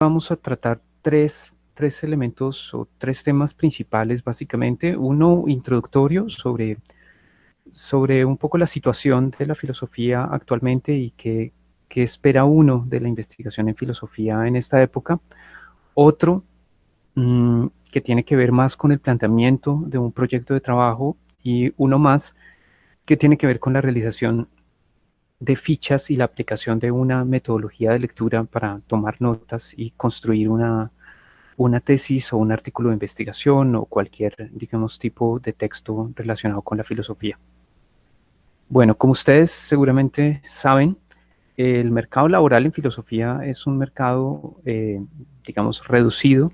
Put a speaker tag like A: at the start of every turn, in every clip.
A: vamos a tratar tres elementos o tres temas principales, básicamente. Uno introductorio sobre un poco la situación de la filosofía actualmente y qué espera uno de la investigación en filosofía en esta época. Otro que tiene que ver más con el planteamiento de un proyecto de trabajo, y uno más que tiene que ver con la realización de fichas y la aplicación de una metodología de lectura para tomar notas y construir una tesis o un artículo de investigación o cualquier, digamos, tipo de texto relacionado con la filosofía. Bueno, como ustedes seguramente saben, el mercado laboral en filosofía es un mercado, digamos, reducido.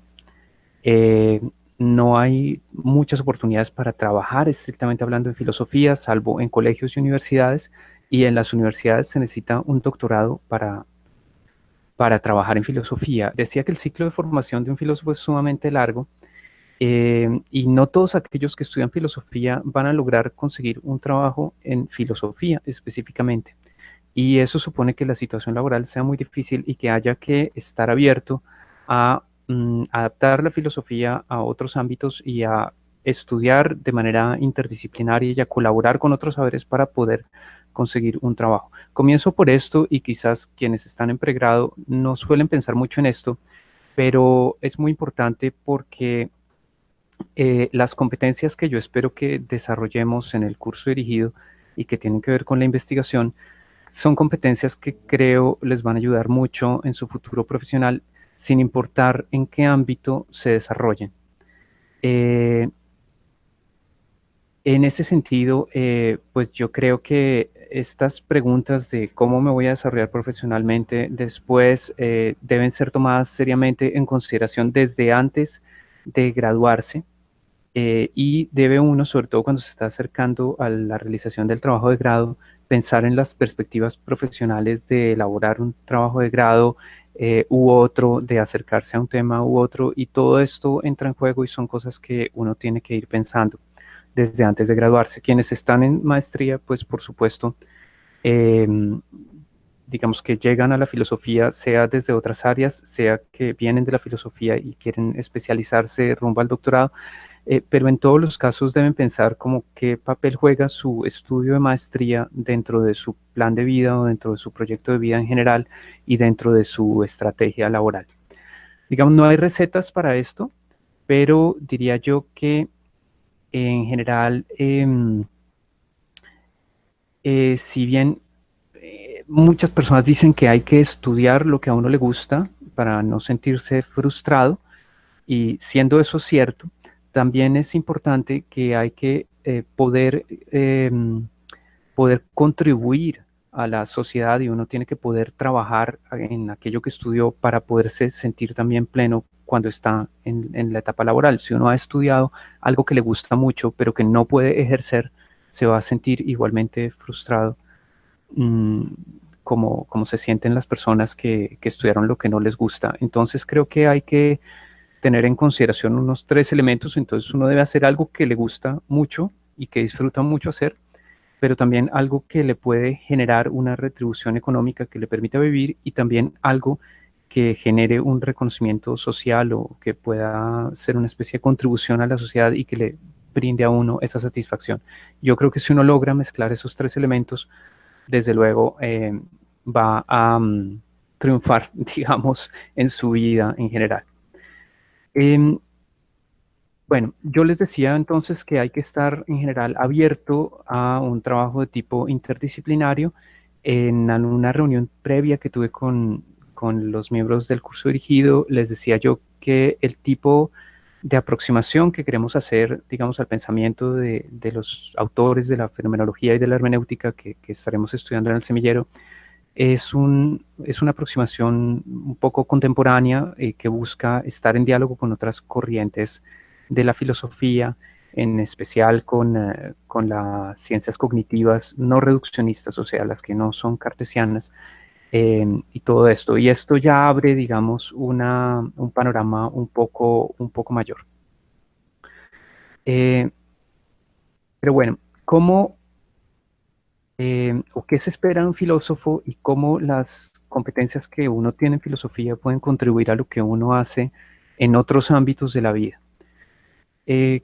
A: Eh, no hay muchas oportunidades para trabajar estrictamente hablando en filosofía, salvo en colegios y universidades, y en las universidades se necesita un doctorado para trabajar en filosofía. Decía que el ciclo de formación de un filósofo es sumamente largo, y no todos aquellos que estudian filosofía van a lograr conseguir un trabajo en filosofía específicamente. Y eso supone que la situación laboral sea muy difícil y que haya que estar abierto a adaptar la filosofía a otros ámbitos y a estudiar de manera interdisciplinaria y a colaborar con otros saberes para poder conseguir un trabajo. Comienzo por esto, y quizás quienes están en pregrado no suelen pensar mucho en esto, pero es muy importante porque las competencias que yo espero que desarrollemos en el curso dirigido y que tienen que ver con la investigación son competencias que creo les van a ayudar mucho en su futuro profesional, sin importar en qué ámbito se desarrollen. Eh, en ese sentido, pues yo creo que estas preguntas de cómo me voy a desarrollar profesionalmente después deben ser tomadas seriamente en consideración desde antes de graduarse. Y debe uno, sobre todo cuando se está acercando a la realización del trabajo de grado, pensar en las perspectivas profesionales de elaborar un trabajo de grado u otro, de acercarse a un tema u otro, y todo esto entra en juego y son cosas que uno tiene que ir pensando desde antes de graduarse. Quienes están en maestría, pues por supuesto, eh, digamos que llegan a la filosofía, sea desde otras áreas, sea que vienen de la filosofía y quieren especializarse rumbo al doctorado, pero en todos los casos deben pensar como qué papel juega su estudio de maestría dentro de su plan de vida o dentro de su proyecto de vida en general y dentro de su estrategia laboral. Digamos, no hay recetas para esto, pero diría yo que en general, si bien muchas personas dicen que hay que estudiar lo que a uno le gusta para no sentirse frustrado, y siendo eso cierto, también es importante que hay que poder contribuir a la sociedad, y uno tiene que poder trabajar en aquello que estudió para poderse sentir también pleno cuando está en la etapa laboral. Si uno ha estudiado algo que le gusta mucho, pero que no puede ejercer, se va a sentir igualmente frustrado, mmm, como se sienten las personas que estudiaron lo que no les gusta. Entonces creo que hay que tener en consideración unos tres elementos. Entonces uno debe hacer algo que le gusta mucho y que disfruta mucho hacer, pero también algo que le puede generar una retribución económica que le permita vivir, y también algo que genere un reconocimiento social o que pueda ser una especie de contribución a la sociedad y que le brinde a uno esa satisfacción. Yo creo que si uno logra mezclar esos tres elementos, desde luego va a triunfar, digamos, en su vida en general. Em, bueno, yo les decía entonces que hay que estar en general abierto a un trabajo de tipo interdisciplinario. En una reunión previa que tuve con los miembros del curso dirigido, les decía yo que el tipo de aproximación que queremos hacer, digamos, al pensamiento de los autores de la fenomenología y de la hermenéutica que estaremos estudiando en el semillero, es una aproximación un poco contemporánea, que busca estar en diálogo con otras corrientes de la filosofía, en especial con las ciencias cognitivas no reduccionistas, o sea, las que no son cartesianas, y todo esto. Y esto ya abre, digamos, un panorama un poco mayor. Eh, pero bueno, ¿cómo o qué se espera de un filósofo y cómo las competencias que uno tiene en filosofía pueden contribuir a lo que uno hace en otros ámbitos de la vida.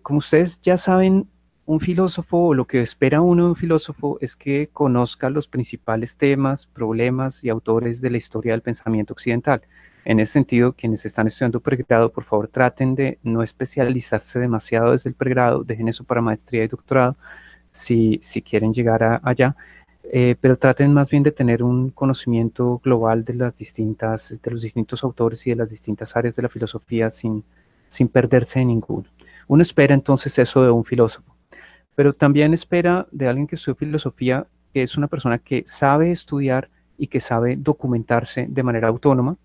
A: Como ustedes ya saben, un filósofo o lo que espera uno de un filósofo es que conozca los principales temas, problemas y autores de la historia del pensamiento occidental. En ese sentido, quienes están estudiando pregrado, por favor, traten de no especializarse demasiado desde el pregrado, dejen eso para maestría y doctorado, si quieren llegar allá, pero traten más bien de tener un conocimiento global de los distintos autores y de las distintas áreas de la filosofía sin perderse en ninguno. Uno espera entonces eso de un filósofo, pero también espera de alguien que estudia filosofía, que es una persona que sabe estudiar y que sabe documentarse de manera autónoma,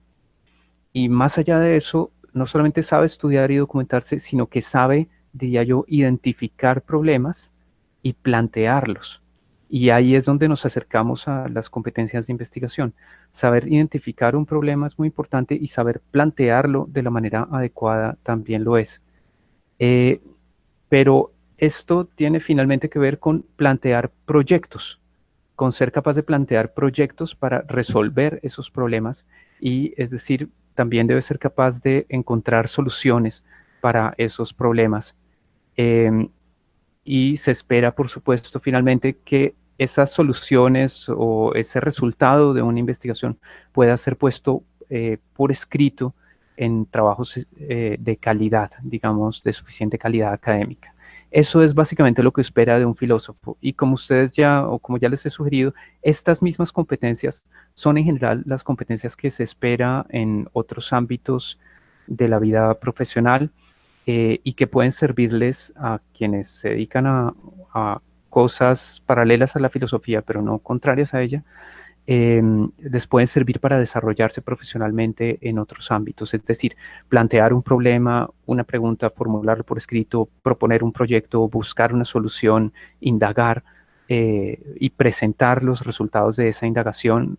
A: y más allá de eso, no solamente sabe estudiar y documentarse, sino que sabe, diría yo, identificar problemas y plantearlos. Y ahí es donde nos acercamos a las competencias de investigación. Saber identificar un problema es muy importante y saber plantearlo de la manera adecuada también lo es. Eh, pero esto tiene finalmente que ver con plantear proyectos, con ser capaz de plantear proyectos para resolver esos problemas y es decir, también debe ser capaz de encontrar soluciones para esos problemas. Eh, y se espera, por supuesto, finalmente que esas soluciones o ese resultado de una investigación pueda ser puesto por escrito en trabajos de calidad, digamos, de suficiente calidad académica. Eso es básicamente lo que espera de un filósofo. Y como ustedes ya, o como ya les he sugerido, estas mismas competencias son en general las competencias que se espera en otros ámbitos de la vida profesional y que pueden servirles a quienes se dedican a cosas paralelas a la filosofía, pero no contrarias a ella, les pueden servir para desarrollarse profesionalmente en otros ámbitos, es decir, plantear un problema, una pregunta, formularlo por escrito, proponer un proyecto, buscar una solución, indagar y presentar los resultados de esa indagación,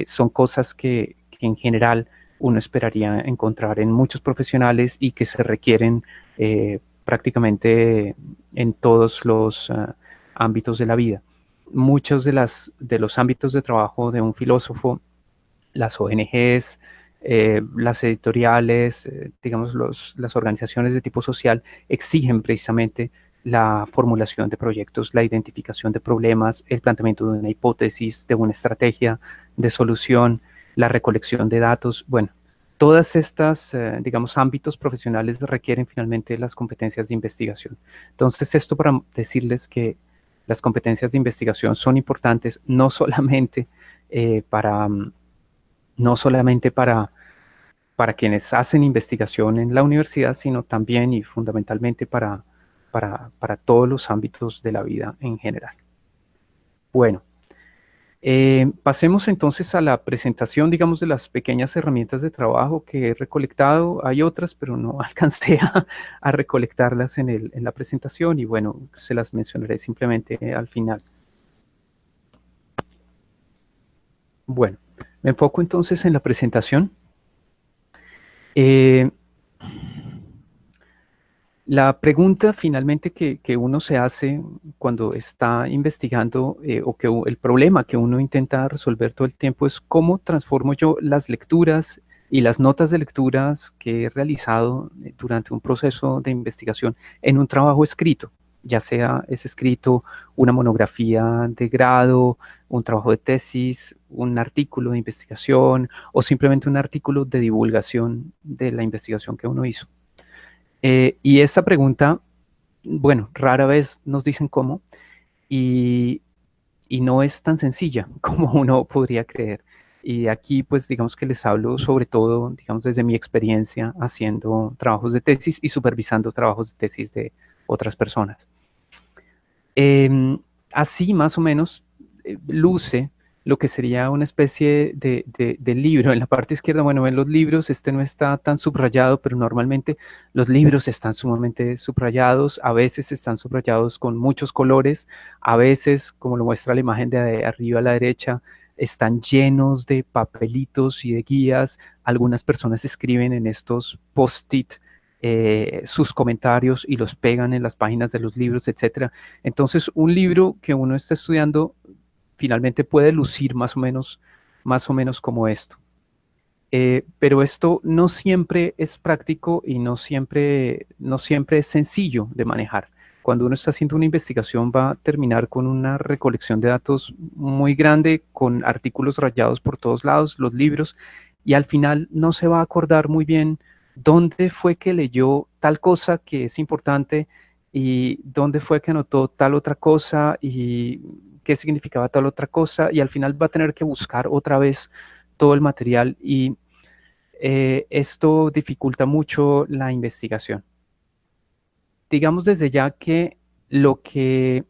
A: son cosas que en general uno esperaría encontrar en muchos profesionales y que se requieren prácticamente en todos los ámbitos de la vida. Muchos de los ámbitos de trabajo de un filósofo, las ONGs, las editoriales, digamos, las organizaciones de tipo social exigen precisamente la formulación de proyectos, la identificación de problemas, el planteamiento de una hipótesis, de una estrategia de solución, la recolección de datos. Bueno, todas estas, digamos, ámbitos profesionales requieren finalmente las competencias de investigación. Entonces, esto para decirles que las competencias de investigación son importantes no solamente para no solamente para quienes hacen investigación en la universidad, sino también y fundamentalmente para todos los ámbitos de la vida en general. Bueno, pasemos entonces a la presentación, digamos, de las pequeñas herramientas de trabajo que he recolectado. Hay otras, pero no alcancé a recolectarlas en la presentación y bueno, se las mencionaré simplemente al final. Bueno, me enfoco entonces en la presentación. La pregunta finalmente que uno se hace cuando está investigando el problema que uno intenta resolver todo el tiempo es cómo transformo yo las lecturas y las notas de lecturas que he realizado durante un proceso de investigación en un trabajo escrito, ya sea ese escrito una monografía de grado, un trabajo de tesis, un artículo de investigación o simplemente un artículo de divulgación de la investigación que uno hizo. Y esta pregunta, bueno, rara vez nos dicen cómo y, y no es tan sencilla como uno podría creer. Y aquí, pues, digamos que les hablo sobre todo, digamos, desde mi experiencia haciendo trabajos de tesis y supervisando trabajos de tesis de otras personas. Así, más o menos, luce lo que sería una especie de libro. En la parte izquierda, bueno, ven los libros, este no está tan subrayado, pero normalmente los libros están sumamente subrayados, a veces están subrayados con muchos colores, a veces, como lo muestra la imagen de arriba a la derecha, están llenos de papelitos y de guías. Algunas personas escriben en estos post-it sus comentarios y los pegan en las páginas de los libros, etcétera. Entonces, un libro que uno está estudiando finalmente puede lucir más o menos más o menos como esto. Pero esto no siempre es práctico y no siempre es sencillo de manejar. Cuando uno está haciendo una investigación va a terminar con una recolección de datos muy grande, con artículos rayados por todos lados, los libros, y al final no se va a acordar muy bien dónde fue que leyó tal cosa que es importante y dónde fue que anotó tal otra cosa y qué significaba tal otra cosa, y al final va a tener que buscar otra vez todo el material y esto dificulta mucho la investigación. Digamos desde ya que lo que,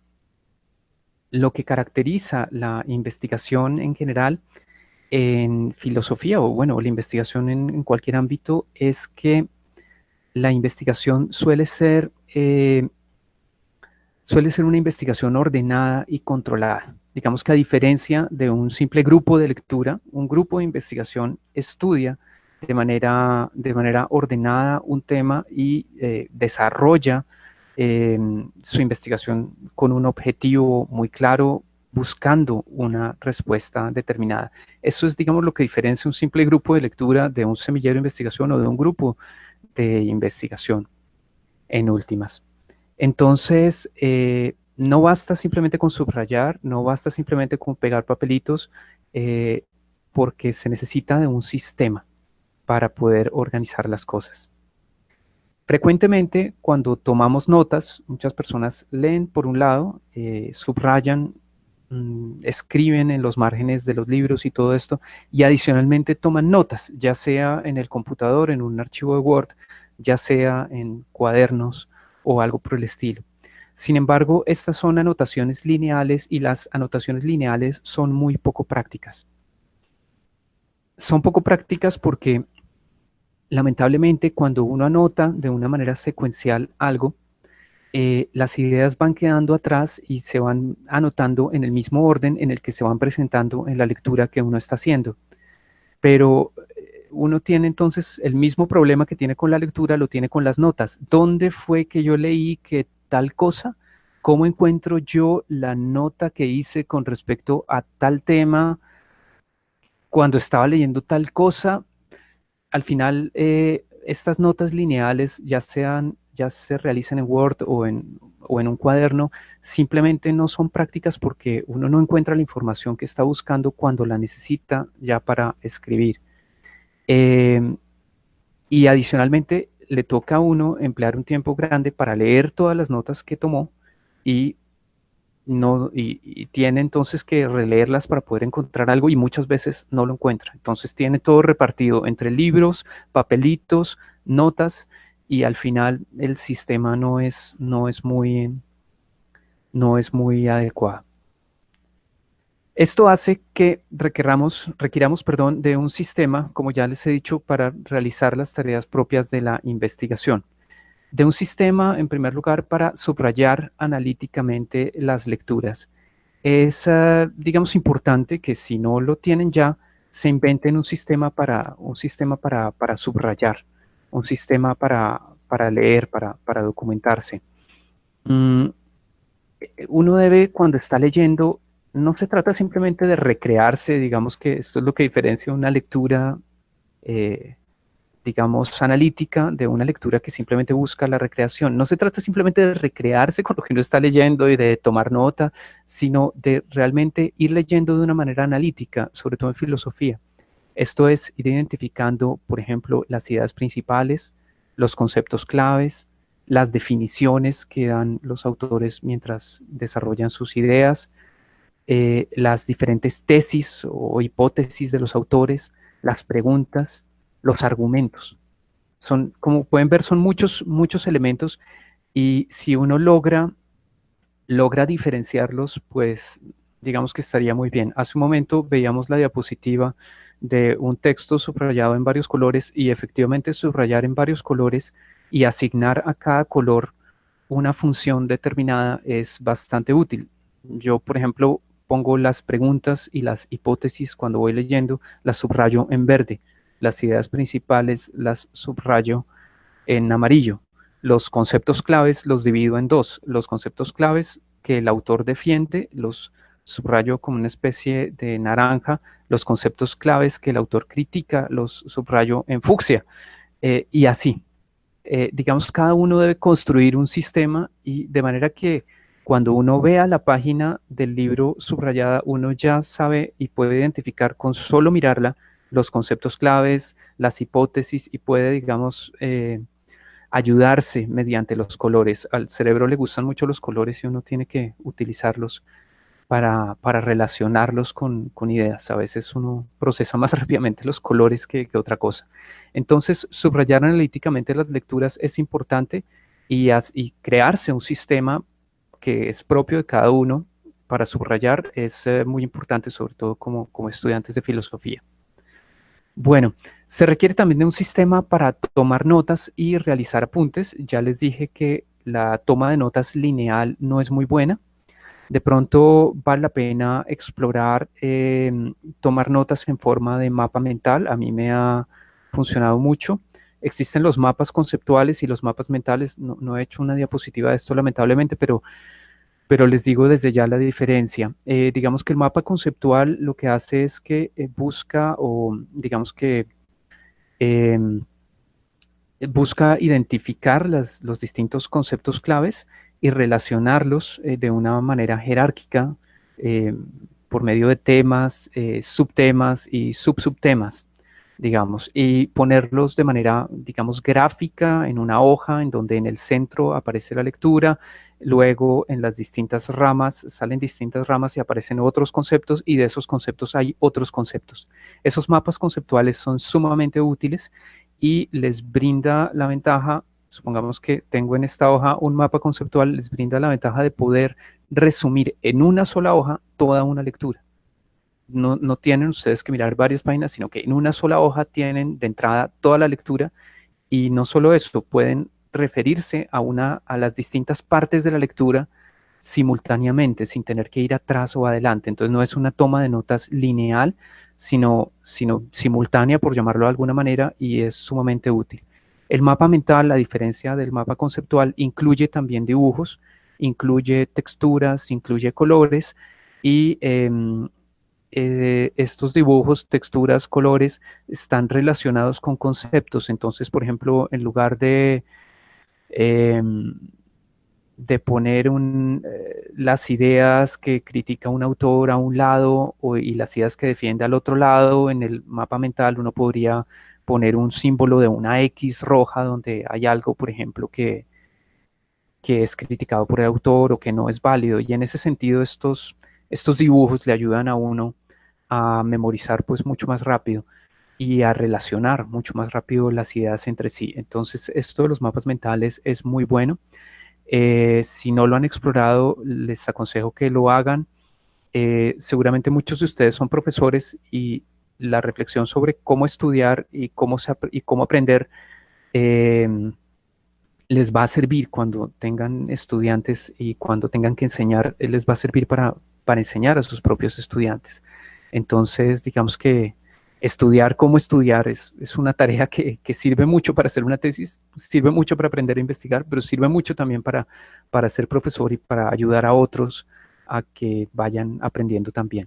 A: lo que caracteriza la investigación en general en filosofía o bueno, la investigación en cualquier ámbito es que la investigación suele ser una investigación ordenada y controlada. Digamos que a diferencia de un simple grupo de lectura, un grupo de investigación estudia de manera ordenada un tema y desarrolla su investigación con un objetivo muy claro, buscando una respuesta determinada. Eso es, digamos, lo que diferencia un simple grupo de lectura de un semillero de investigación o de un grupo de investigación en últimas. Entonces, no basta simplemente con subrayar, no basta simplemente con pegar papelitos, eh, porque se necesita de un sistema para poder organizar las cosas. Frecuentemente, cuando tomamos notas, muchas personas leen por un lado, subrayan, escriben en los márgenes de los libros y todo esto, y adicionalmente toman notas, ya sea en el computador, en un archivo de Word, ya sea en cuadernos o algo por el estilo. Sin embargo, estas son anotaciones lineales y las anotaciones lineales son muy poco prácticas. Son poco prácticas porque lamentablemente cuando uno anota de una manera secuencial algo, las ideas van quedando atrás y se van anotando en el mismo orden en el que se van presentando en la lectura que uno está haciendo. Pero uno tiene entonces el mismo problema que tiene con la lectura, lo tiene con las notas. ¿Dónde fue que yo leí que tal cosa? ¿Cómo encuentro yo la nota que hice con respecto a tal tema cuando estaba leyendo tal cosa? Al final, estas notas lineales, ya se realicen en Word o en un cuaderno, simplemente no son prácticas porque uno no encuentra la información que está buscando cuando la necesita ya para escribir. Eh, y adicionalmente, le toca a uno emplear un tiempo grande para leer todas las notas que tomó y y tiene entonces que releerlas para poder encontrar algo y muchas veces no lo encuentra. Entonces tiene todo repartido entre libros, papelitos, notas y al final el sistema no es muy adecuado. Esto hace que requiramos, perdón, de un sistema, como ya les he dicho, para realizar las tareas propias de la investigación. De un sistema, en primer lugar, para subrayar analíticamente las lecturas. Es, digamos, importante que si no lo tienen ya, se inventen un sistema para subrayar, un sistema para leer, para documentarse. Mm, Uno debe, cuando está leyendo, no se trata simplemente de recrearse, digamos que esto es lo que diferencia una lectura eh, digamos, analítica de una lectura que simplemente busca la recreación. No se trata simplemente de recrearse con lo que uno está leyendo y de tomar nota, sino de realmente ir leyendo de una manera analítica, sobre todo en filosofía. Esto es ir identificando, por ejemplo, las ideas principales, los conceptos claves, las definiciones que dan los autores mientras desarrollan sus ideas, las diferentes tesis o hipótesis de los autores, las preguntas, los argumentos. Son, como pueden ver, son muchos elementos y si uno logra diferenciarlos, pues digamos que estaría muy bien. Hace un momento veíamos la diapositiva de un texto subrayado en varios colores y efectivamente subrayar en varios colores y asignar a cada color una función determinada es bastante útil. Yo, por ejemplo, pongo las preguntas y las hipótesis cuando voy leyendo, las subrayo en verde. Las ideas principales las subrayo en amarillo. Los conceptos claves los divido en dos. Los conceptos claves que el autor defiende subrayo como una especie de naranja, los conceptos claves que el autor critica los subrayo en fucsia, y así. Digamos, cada uno debe construir un sistema y de manera que cuando uno vea la página del libro subrayada, uno ya sabe y puede identificar con solo mirarla los conceptos claves, las hipótesis y puede, digamos, ayudarse mediante los colores. Al cerebro le gustan mucho los colores y uno tiene que utilizarlos para relacionarlos con ideas. A veces uno procesa más rápidamente los colores que otra cosa. Entonces, subrayar analíticamente las lecturas es importante y crearse un sistema que es propio de cada uno para subrayar es muy importante, sobre todo como estudiantes de filosofía. Bueno, se requiere también de un sistema para tomar notas y realizar apuntes. Ya les dije que la toma de notas lineal no es muy buena. De pronto vale la pena explorar, tomar notas en forma de mapa mental. A mí me ha funcionado mucho. Existen los mapas conceptuales y los mapas mentales. No, no he hecho una diapositiva de esto lamentablemente, pero les digo desde ya la diferencia. Digamos que el mapa conceptual lo que hace es que busca o digamos que eh, busca identificar los distintos conceptos claves y relacionarlos de una manera jerárquica eh, por medio de temas, subtemas y subsubtemas, digamos, y ponerlos de manera, digamos, gráfica en una hoja en donde en el centro aparece la lectura, luego en las distintas ramas salen distintas ramas y aparecen otros conceptos y de esos conceptos hay otros conceptos. Esos mapas conceptuales son sumamente útiles y les brinda la ventaja, supongamos que tengo en esta hoja un mapa conceptual, les brinda la ventaja de poder resumir en una sola hoja toda una lectura. No, no tienen ustedes que mirar varias páginas, sino que en una sola hoja tienen de entrada toda la lectura y no solo eso, pueden referirse a las distintas partes de la lectura simultáneamente, sin tener que ir atrás o adelante. Entonces no es una toma de notas lineal, sino simultánea, por llamarlo de alguna manera, y es sumamente útil. El mapa mental, a diferencia del mapa conceptual, incluye también dibujos, incluye texturas, incluye colores y estos dibujos, texturas, colores están relacionados con conceptos. Entonces, por ejemplo, en lugar eh, de poner las ideas que critica un autor a un lado y las ideas que defiende al otro lado, en el mapa mental uno podría poner un símbolo de una X roja donde hay algo, por ejemplo, que es criticado por el autor o que no es válido. Y en ese sentido, estos dibujos le ayudan a uno a memorizar pues mucho más rápido y a relacionar mucho más rápido las ideas entre sí. Entonces, esto de los mapas mentales es muy bueno. Si no lo han explorado, les aconsejo que lo hagan. Seguramente muchos de ustedes son profesores y la reflexión sobre cómo estudiar y cómo aprender eh, les va a servir cuando tengan estudiantes y cuando tengan que enseñar, les va a servir para enseñar a sus propios estudiantes. Entonces, digamos que estudiar cómo estudiar es una tarea que sirve mucho para hacer una tesis, sirve mucho para aprender a investigar, pero sirve mucho también para ser profesor y para ayudar a otros a que vayan aprendiendo también.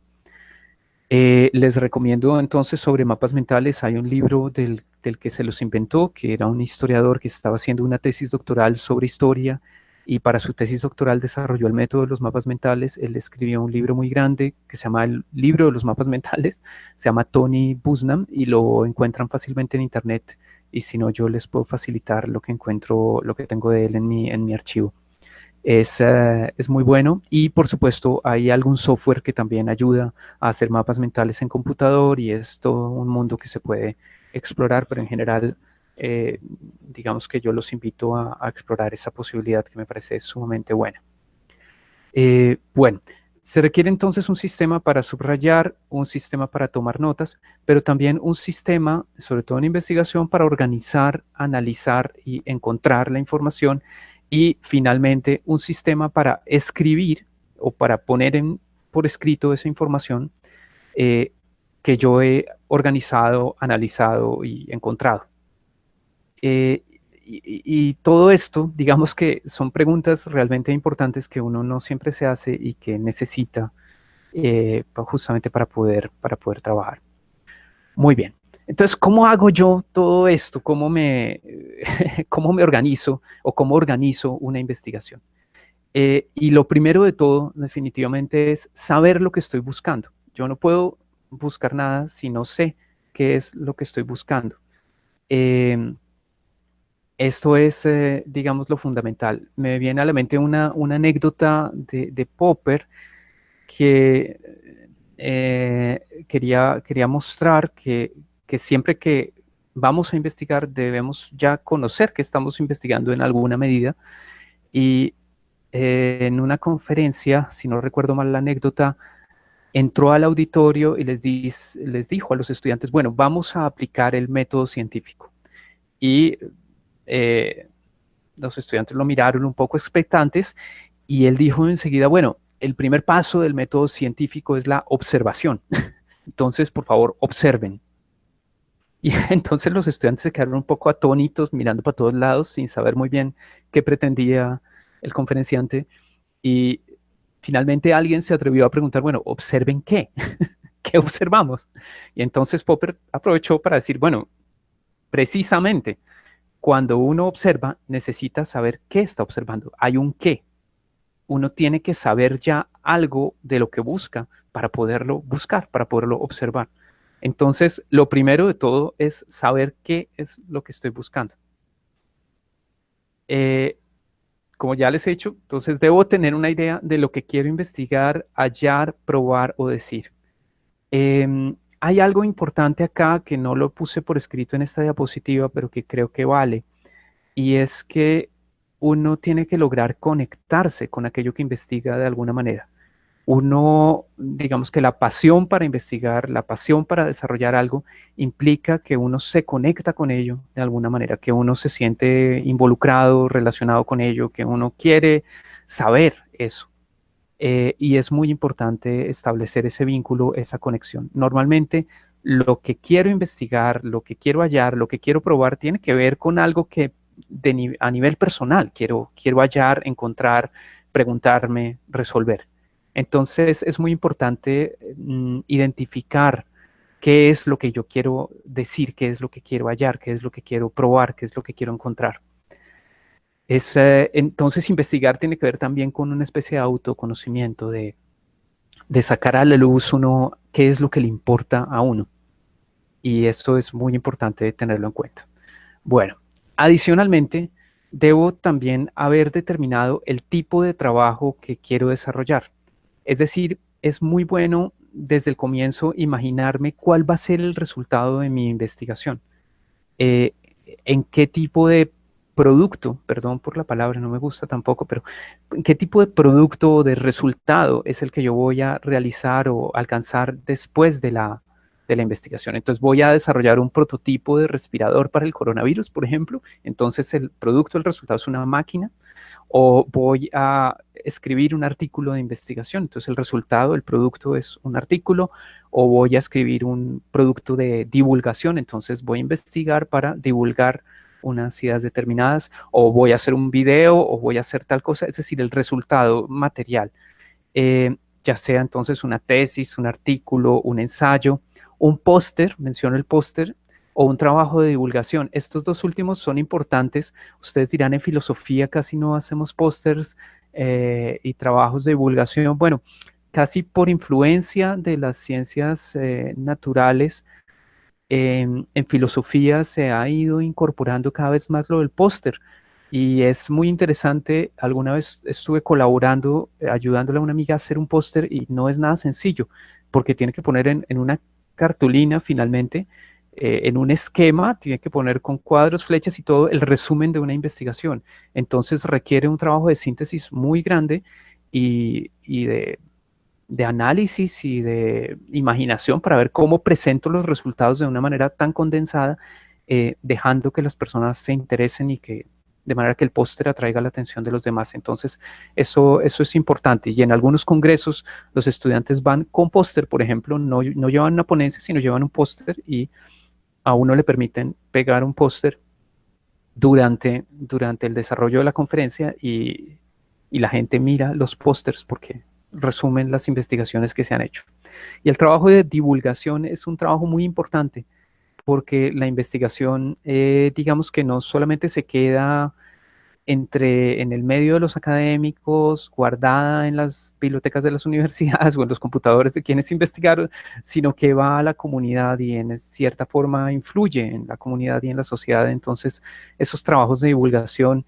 A: Les recomiendo entonces sobre mapas mentales, hay un libro del que se los inventó, que era un historiador que estaba haciendo una tesis doctoral sobre historia y para su tesis doctoral desarrolló el método de los mapas mentales. Él escribió un libro muy grande que se llama El libro de los mapas mentales, se llama Tony Busnam y lo encuentran fácilmente en internet y si no yo les puedo facilitar lo que encuentro, lo que tengo de él en mi archivo. Es muy bueno y por supuesto hay algún software que también ayuda a hacer mapas mentales en computador y es todo un mundo que se puede explorar, pero en general digamos que yo los invito a explorar esa posibilidad que me parece sumamente buena. Bueno, se requiere entonces un sistema para subrayar, un sistema para tomar notas, pero también un sistema, sobre todo en investigación, para organizar, analizar y encontrar la información y finalmente un sistema para escribir o para poner por escrito esa información eh, que yo he organizado, analizado y encontrado. Eh, y todo esto, digamos que son preguntas realmente importantes que uno no siempre se hace y que necesita justamente para poder trabajar. Muy bien. Entonces, ¿cómo hago yo todo esto? ¿Cómo me organizo o cómo organizo una investigación? Y lo primero de todo, definitivamente, es saber lo que estoy buscando. Yo no puedo buscar nada si no sé qué es lo que estoy buscando. Eh, Esto es, digamos, lo fundamental. Me viene a la mente una anécdota de Popper que quería mostrar que siempre que vamos a investigar debemos ya conocer que estamos investigando en alguna medida. Y en una conferencia, si no recuerdo mal la anécdota, entró al auditorio y les dijo a los estudiantes, bueno, vamos a aplicar el método científico. Y eh, los estudiantes lo miraron un poco expectantes y él dijo enseguida, bueno, el primer paso del método científico es la observación. Entonces, por favor, observen. Y entonces los estudiantes se quedaron un poco atónitos, mirando para todos lados, sin saber muy bien qué pretendía el conferenciante. Y finalmente alguien se atrevió a preguntar, bueno, ¿observen qué? ¿Qué observamos? Y entonces Popper aprovechó para decir, bueno, precisamente cuando uno observa, necesita saber qué está observando. Hay un qué. Uno tiene que saber ya algo de lo que busca para poderlo buscar, para poderlo observar. Entonces, lo primero de todo es saber qué es lo que estoy buscando. Eh, Como ya les he dicho, entonces debo tener una idea de lo que quiero investigar, hallar, probar o decir. Hay algo importante acá que no lo puse por escrito en esta diapositiva, pero que creo que vale, y es que uno tiene que lograr conectarse con aquello que investiga de alguna manera. Uno, digamos que la pasión para investigar, la pasión para desarrollar algo, implica que uno se conecta con ello de alguna manera, que uno se siente involucrado, relacionado con ello, que uno quiere saber eso. Y es muy importante establecer ese vínculo, esa conexión. Normalmente lo que quiero investigar, lo que quiero hallar, lo que quiero probar, tiene que ver con algo que a nivel personal quiero hallar, encontrar, preguntarme, resolver. Entonces es muy importante identificar qué es lo que yo quiero decir, qué es lo que quiero hallar, qué es lo que quiero probar, qué es lo que quiero encontrar. Entonces investigar tiene que ver también con una especie de autoconocimiento, de sacar a la luz uno qué es lo que le importa a uno. Y esto es muy importante tenerlo en cuenta. Bueno, adicionalmente, debo también haber determinado el tipo de trabajo que quiero desarrollar. Es decir, es muy bueno desde el comienzo imaginarme cuál va a ser el resultado de mi investigación. eh, en qué tipo de producto, perdón por la palabra, no me gusta tampoco, pero en qué tipo de producto o de resultado es el que yo voy a realizar o alcanzar después de la investigación. Entonces voy a desarrollar un prototipo de respirador para el coronavirus, por ejemplo. Entonces el producto, el resultado es una máquina. O voy a escribir un artículo de investigación, entonces el resultado, el producto es un artículo, o voy a escribir un producto de divulgación, entonces voy a investigar para divulgar unas ideas determinadas, o voy a hacer un video, o voy a hacer tal cosa, es decir, el resultado material, ya sea entonces una tesis, un artículo, un ensayo, un póster, menciono el póster, o un trabajo de divulgación. Estos dos últimos son importantes. Ustedes dirán, en filosofía casi no hacemos pósters y trabajos de divulgación. Bueno, casi por influencia de las ciencias naturales, en filosofía se ha ido incorporando cada vez más lo del póster. Y es muy interesante. Alguna vez estuve colaborando, ayudándole a una amiga a hacer un póster y no es nada sencillo, porque tiene que poner en una cartulina finalmente, en un esquema, tiene que poner con cuadros, flechas y todo el resumen de una investigación. Entonces requiere un trabajo de síntesis muy grande y de análisis y de imaginación para ver cómo presento los resultados de una manera tan condensada, dejando que las personas se interesen y que de manera que el póster atraiga la atención de los demás. Entonces, eso es importante. Y en algunos congresos, los estudiantes van con póster, por ejemplo, no llevan una ponencia, sino llevan un póster y a uno le permiten pegar un póster durante el desarrollo de la conferencia y la gente mira los pósters porque resumen las investigaciones que se han hecho. Y el trabajo de divulgación es un trabajo muy importante porque la investigación, digamos que no solamente se queda en el medio de los académicos, guardada en las bibliotecas de las universidades o en los computadores de quienes investigaron, sino que va a la comunidad y en cierta forma influye en la comunidad y en la sociedad. Entonces, esos trabajos de divulgación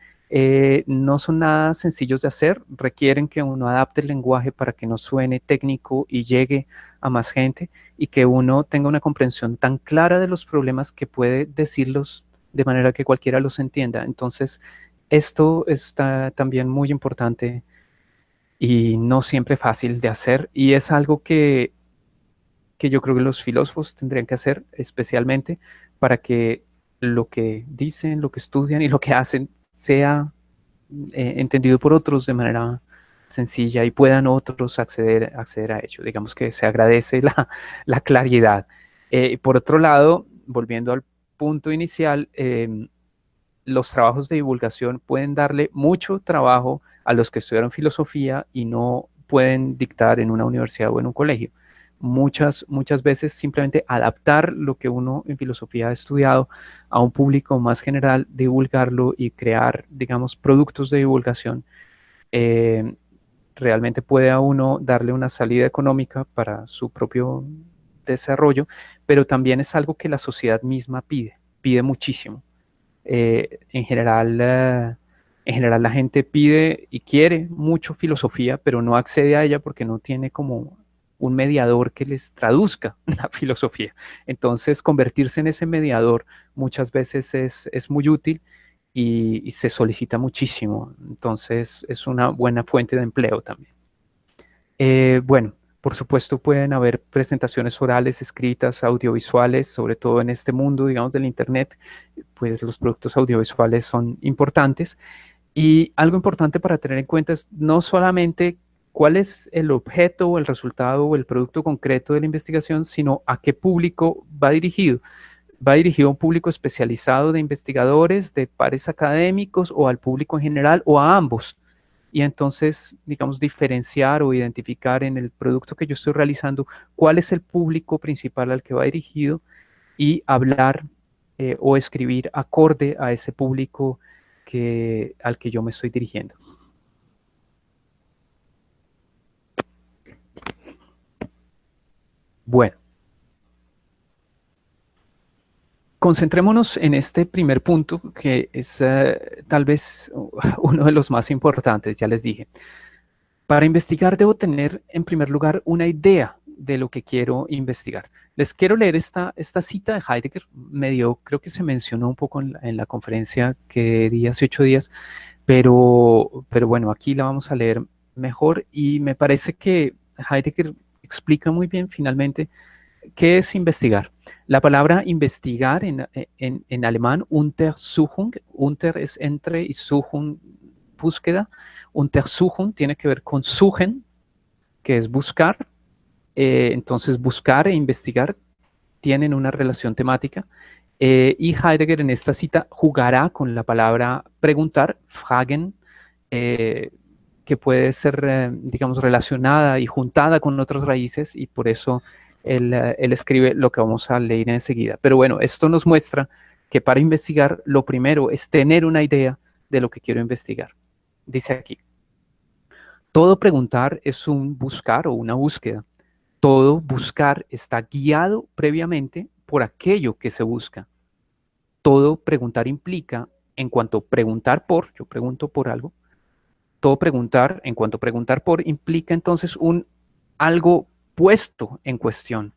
A: no son nada sencillos de hacer, requieren que uno adapte el lenguaje para que no suene técnico y llegue a más gente y que uno tenga una comprensión tan clara de los problemas que puede decirlos de manera que cualquiera los entienda. Entonces, esto está también muy importante y no siempre fácil de hacer y es algo que yo creo que los filósofos tendrían que hacer especialmente para que lo que dicen, lo que estudian y lo que hacen sea entendido por otros de manera sencilla y puedan otros acceder a ello. Digamos que se agradece la claridad. Por otro lado, volviendo al punto inicial, los trabajos de divulgación pueden darle mucho trabajo a los que estudiaron filosofía y no pueden dictar en una universidad o en un colegio. Muchas veces simplemente adaptar lo que uno en filosofía ha estudiado a un público más general, divulgarlo y crear, digamos, productos de divulgación, eh, realmente puede a uno darle una salida económica para su propio desarrollo, pero también es algo que la sociedad misma pide muchísimo. En general la gente pide y quiere mucho filosofía, pero no accede a ella porque no tiene como un mediador que les traduzca la filosofía. Entonces, convertirse en ese mediador muchas veces es muy útil y se solicita muchísimo. Entonces, es una buena fuente de empleo también. Bueno, por supuesto pueden haber presentaciones orales, escritas, audiovisuales, sobre todo en este mundo, digamos, del Internet, pues los productos audiovisuales son importantes. Y algo importante para tener en cuenta es no solamente cuál es el objeto o el resultado o el producto concreto de la investigación, sino a qué público va dirigido. ¿Va dirigido a un público especializado de investigadores, de pares académicos o al público en general o a ambos? Y entonces, digamos, diferenciar o identificar en el producto que yo estoy realizando cuál es el público principal al que va dirigido y hablar o escribir acorde a ese público al que yo me estoy dirigiendo. Bueno, concentrémonos en este primer punto que es tal vez uno de los más importantes, ya les dije. Para investigar debo tener en primer lugar una idea de lo que quiero investigar. Les quiero leer esta cita de Heidegger, creo que se mencionó un poco en la conferencia que di hace 8 días, pero bueno, aquí la vamos a leer mejor y me parece que Heidegger explica muy bien finalmente qué es investigar. La palabra investigar en alemán, Untersuchung, Unter es entre y Suchung, búsqueda. Untersuchung tiene que ver con suchen, que es buscar. Entonces, buscar e investigar tienen una relación temática. Y Heidegger en esta cita jugará con la palabra preguntar, fragen, que puede ser, digamos, relacionada y juntada con otras raíces, y por eso él escribe lo que vamos a leer enseguida. Pero bueno, esto nos muestra que para investigar lo primero es tener una idea de lo que quiero investigar. Dice aquí, todo preguntar es un buscar o una búsqueda. Todo buscar está guiado previamente por aquello que se busca. Todo preguntar implica, en cuanto preguntar por, yo pregunto por algo, todo preguntar, en cuanto preguntar por, implica entonces un algo puesto en cuestión.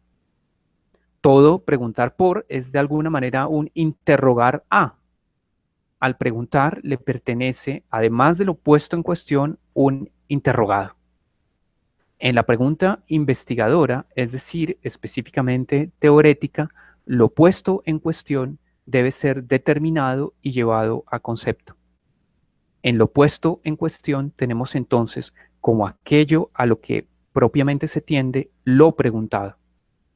A: Todo preguntar por es de alguna manera un interrogar a. Al preguntar le pertenece, además de lo puesto en cuestión, un interrogado. En la pregunta investigadora, es decir, específicamente teorética, lo puesto en cuestión debe ser determinado y llevado a concepto. En lo puesto en cuestión tenemos entonces como aquello a lo que propiamente se tiende lo preguntado,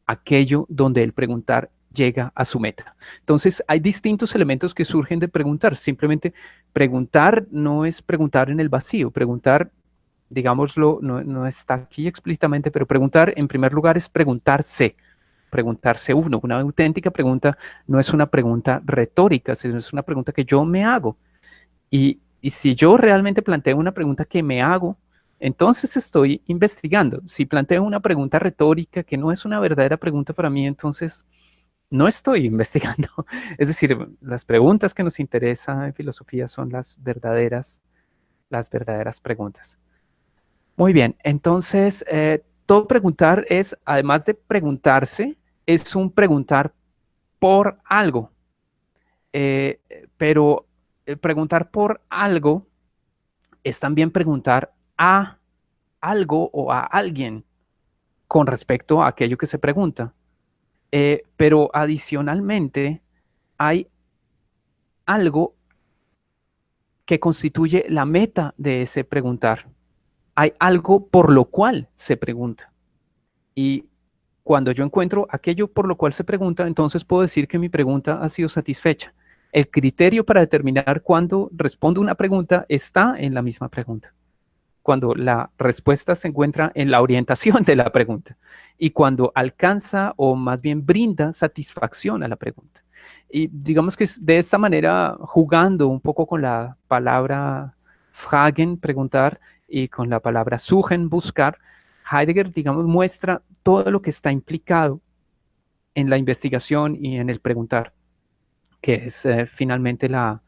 A: aquello donde el preguntar llega a su meta. Entonces, hay distintos elementos que surgen de preguntar. Simplemente preguntar no es preguntar en el vacío. Preguntar, digámoslo, no está aquí explícitamente, pero preguntar en primer lugar es preguntarse uno. Una auténtica pregunta no es una pregunta retórica, sino es una pregunta que yo me hago. Y si yo realmente planteo una pregunta que me hago, entonces estoy investigando. Si planteo una pregunta retórica que no es una verdadera pregunta para mí, entonces no estoy investigando. Es decir, las preguntas que nos interesan en filosofía son las verdaderas preguntas. Muy bien, entonces todo preguntar es, además de preguntarse, es un preguntar por algo. Eh, pero preguntar por algo es también preguntar a algo o a alguien con respecto a aquello que se pregunta. Pero adicionalmente hay algo que constituye la meta de ese preguntar. Hay algo por lo cual se pregunta. Y cuando yo encuentro aquello por lo cual se pregunta, entonces puedo decir que mi pregunta ha sido satisfecha. El criterio para determinar cuándo respondo una pregunta está en la misma pregunta. Cuando la respuesta se encuentra en la orientación de la pregunta y cuando alcanza o más bien brinda satisfacción a la pregunta. Y digamos que de esta manera, jugando un poco con la palabra fragen, preguntar, y con la palabra suchen, buscar, Heidegger, digamos, muestra todo lo que está implicado en la investigación y en el preguntar, que es finalmente la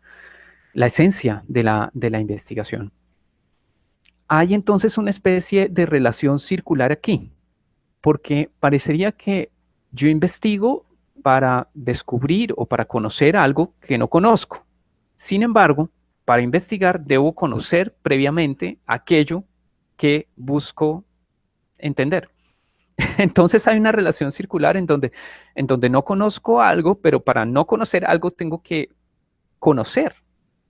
A: esencia de la investigación. Hay entonces una especie de relación circular aquí, porque parecería que yo investigo para descubrir o para conocer algo que no conozco. Sin embargo, para investigar debo conocer previamente aquello que busco entender. Entonces hay una relación circular en donde no conozco algo, pero para no conocer algo tengo que conocer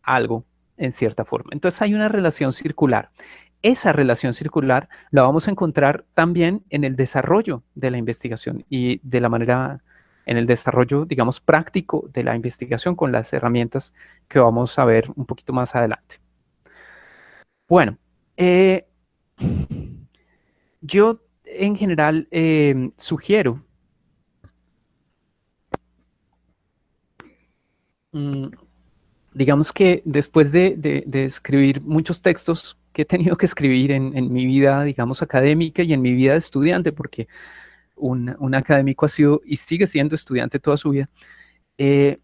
A: algo en cierta forma. Entonces hay una relación circular. Esa relación circular la vamos a encontrar también en el desarrollo de la investigación y de la manera, en el desarrollo, digamos, práctico de la investigación con las herramientas que vamos a ver un poquito más adelante. Bueno, yo en general sugiero digamos que después de escribir muchos textos que he tenido que escribir en mi vida, digamos, académica y en mi vida de estudiante, porque un académico ha sido y sigue siendo estudiante toda su vida, eh,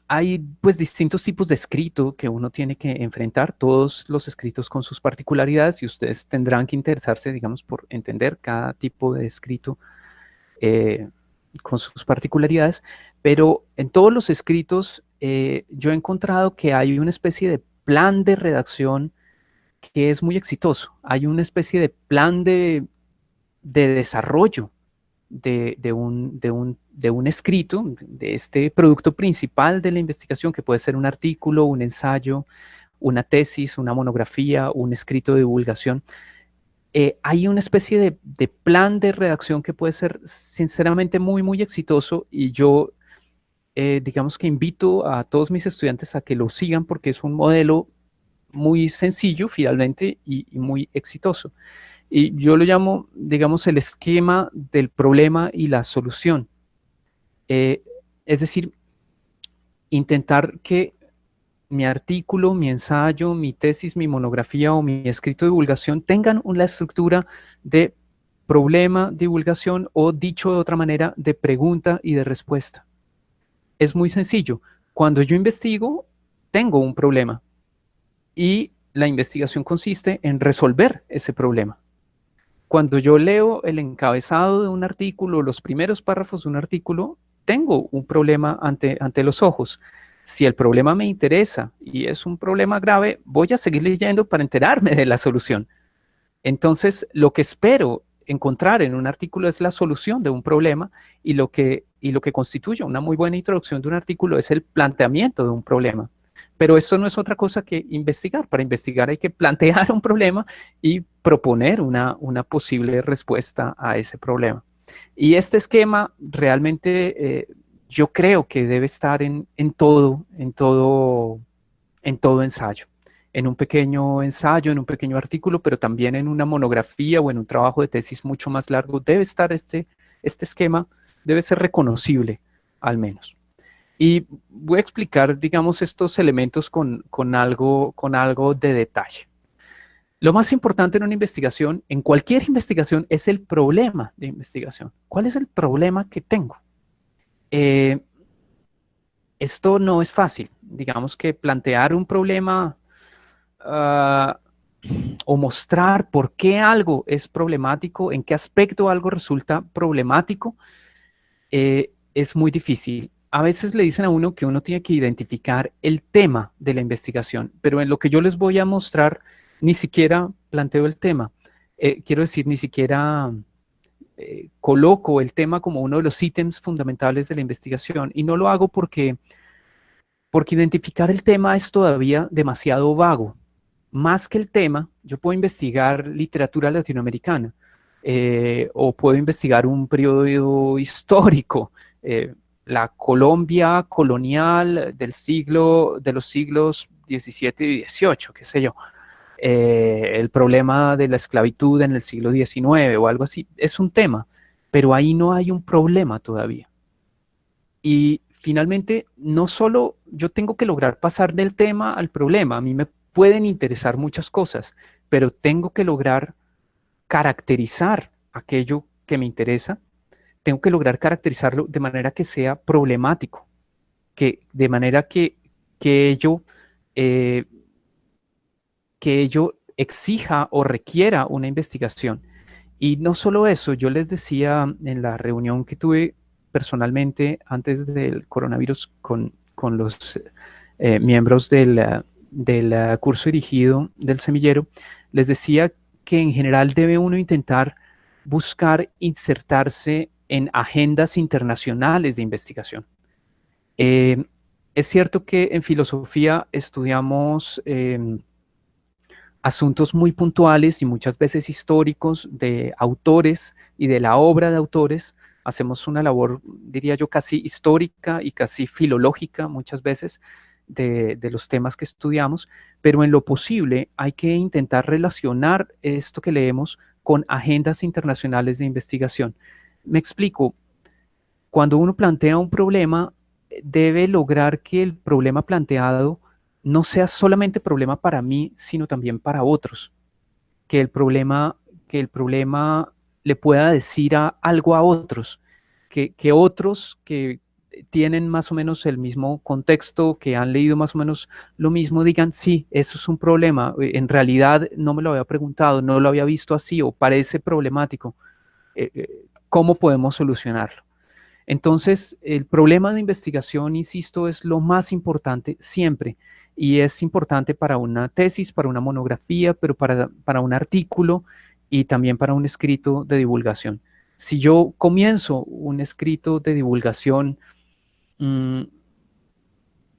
A: hay pues distintos tipos de escrito que uno tiene que enfrentar, todos los escritos con sus particularidades y ustedes tendrán que interesarse, digamos, por entender cada tipo de escrito eh, con sus particularidades, pero en todos los escritos yo he encontrado que hay una especie de plan de redacción que es muy exitoso. Hay una especie de plan de desarrollo de un escrito, de este producto principal de la investigación, que puede ser un artículo, un ensayo, una tesis, una monografía, un escrito de divulgación. Hay una especie de plan de redacción que puede ser sinceramente muy exitoso y yo digamos que invito a todos mis estudiantes a que lo sigan porque es un modelo muy sencillo finalmente y muy exitoso. Y yo lo llamo, digamos, el esquema del problema y la solución. Eh, es decir, intentar que mi artículo, mi ensayo, mi tesis, mi monografía o mi escrito de divulgación tengan una estructura de problema, divulgación o dicho de otra manera, de pregunta y de respuesta. Es muy sencillo. Cuando yo investigo, tengo un problema y la investigación consiste en resolver ese problema. Cuando yo leo el encabezado de un artículo, los primeros párrafos de un artículo, tengo un problema ante los ojos. Si el problema me interesa y es un problema grave, voy a seguir leyendo para enterarme de la solución. Entonces, lo que espero encontrar en un artículo es la solución de un problema y lo que constituye una muy buena introducción de un artículo es el planteamiento de un problema. Pero esto no es otra cosa que investigar. Para investigar hay que plantear un problema y proponer una posible respuesta a ese problema. Y este esquema realmente yo creo que debe estar en todo ensayo. en un pequeño ensayo, en un pequeño artículo, pero también en una monografía o en un trabajo de tesis mucho más largo, debe estar este esquema, debe ser reconocible al menos. Y voy a explicar, digamos, estos elementos con algo de detalle. Lo más importante en una investigación, en cualquier investigación, es el problema de investigación. ¿Cuál es el problema que tengo? Eh, Esto no es fácil. Digamos que plantear un problema uh, o mostrar por qué algo es problemático, en qué aspecto algo resulta problemático, es muy difícil. A veces le dicen a uno que uno tiene que identificar el tema de la investigación, pero en lo que yo les voy a mostrar, ni siquiera planteo el tema. Quiero decir, ni siquiera coloco el tema como uno de los ítems fundamentales de la investigación, y no lo hago porque identificar el tema es todavía demasiado vago. Más que el tema, yo puedo investigar literatura latinoamericana, o puedo investigar un periodo histórico, la Colombia colonial de los siglos XVII y XVIII, qué sé yo, el problema de la esclavitud en el siglo XIX o algo así. Es un tema, pero ahí no hay un problema todavía. Y finalmente, no solo yo tengo que lograr pasar del tema al problema, a mí me pueden interesar muchas cosas, pero tengo que lograr caracterizar aquello que me interesa, tengo que lograr caracterizarlo de manera que sea problemático, de manera que ello, eh, que ello exija o requiera una investigación. Y no solo eso, yo les decía en la reunión que tuve personalmente antes del coronavirus con los miembros del curso dirigido del semillero, les decía que en general debe uno intentar buscar insertarse en agendas internacionales de investigación. Eh, es cierto que en filosofía estudiamos asuntos muy puntuales y muchas veces históricos de autores y de la obra de autores. Hacemos una labor, diría yo, casi histórica y casi filológica muchas veces de los temas que estudiamos, pero en lo posible hay que intentar relacionar esto que leemos con agendas internacionales de investigación. Me explico, cuando uno plantea un problema, debe lograr que el problema planteado no sea solamente problema para mí, sino también para otros. Que que el problema le pueda decir algo a otros, que otros que tienen más o menos el mismo contexto, que han leído más o menos lo mismo, digan, sí, eso es un problema, en realidad no me lo había preguntado, no lo había visto así o parece problemático, ¿cómo podemos solucionarlo? Entonces, el problema de investigación, insisto, es lo más importante siempre y es importante para una tesis, para una monografía, pero para un artículo y también para un escrito de divulgación. Si yo comienzo un escrito de divulgación mmm,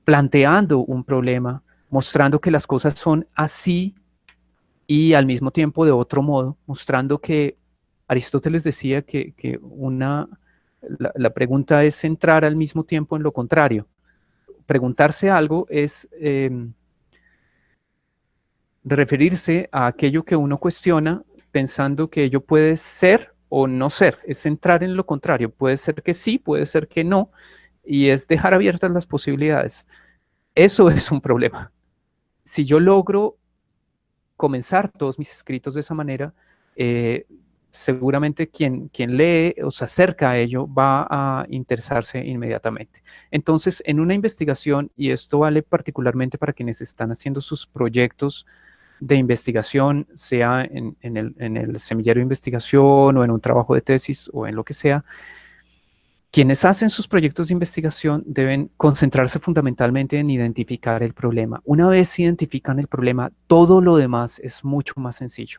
A: planteando un problema, mostrando que las cosas son así y al mismo tiempo de otro modo, mostrando que Aristóteles decía que la pregunta es centrar al mismo tiempo en lo contrario. Preguntarse algo es referirse a aquello que uno cuestiona pensando que ello puede ser o no ser, es centrar en lo contrario. Puede ser que sí, puede ser que no, y es dejar abiertas las posibilidades. Eso es un problema. Si yo logro comenzar todos mis escritos de esa manera, seguramente quien lee o se acerca a ello va a interesarse inmediatamente. Entonces, en una investigación, y esto vale particularmente para quienes están haciendo sus proyectos de investigación, sea en el semillero de investigación o en un trabajo de tesis o en lo que sea, quienes hacen sus proyectos de investigación deben concentrarse fundamentalmente en identificar el problema. Una vez identifican el problema, todo lo demás es mucho más sencillo.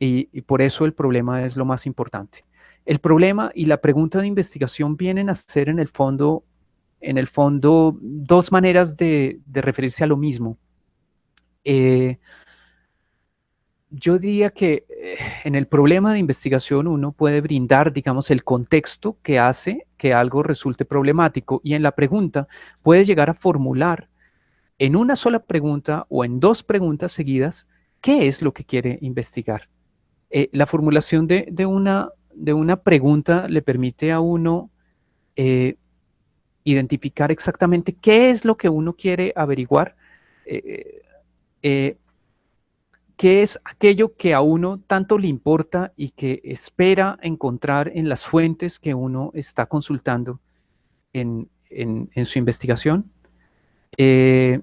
A: Y por eso el problema es lo más importante. El problema y la pregunta de investigación vienen a ser en el fondo, dos maneras de referirse a lo mismo. Yo diría que en el problema de investigación uno puede brindar, digamos, el contexto que hace que algo resulte problemático y en la pregunta puede llegar a formular en una sola pregunta o en dos preguntas seguidas qué es lo que quiere investigar. La formulación de una pregunta le permite a uno identificar exactamente qué es lo que uno quiere averiguar, eh, eh, qué es aquello que a uno tanto le importa y que espera encontrar en las fuentes que uno está consultando en su investigación. Eh,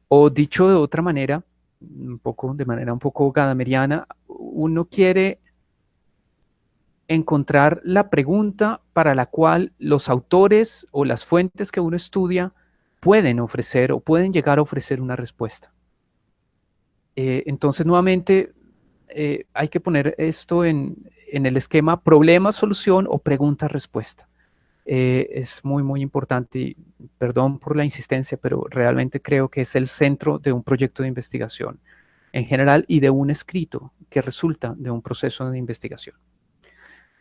A: o dicho de otra manera, de manera un poco gadameriana, uno quiere encontrar la pregunta para la cual los autores o las fuentes que uno estudia pueden ofrecer o pueden llegar a ofrecer una respuesta. Entonces, nuevamente, hay que poner esto en el esquema problema-solución o pregunta-respuesta. Es muy, muy importante y perdón por la insistencia, pero realmente creo que es el centro de un proyecto de investigación en general y de un escrito que resulta de un proceso de investigación.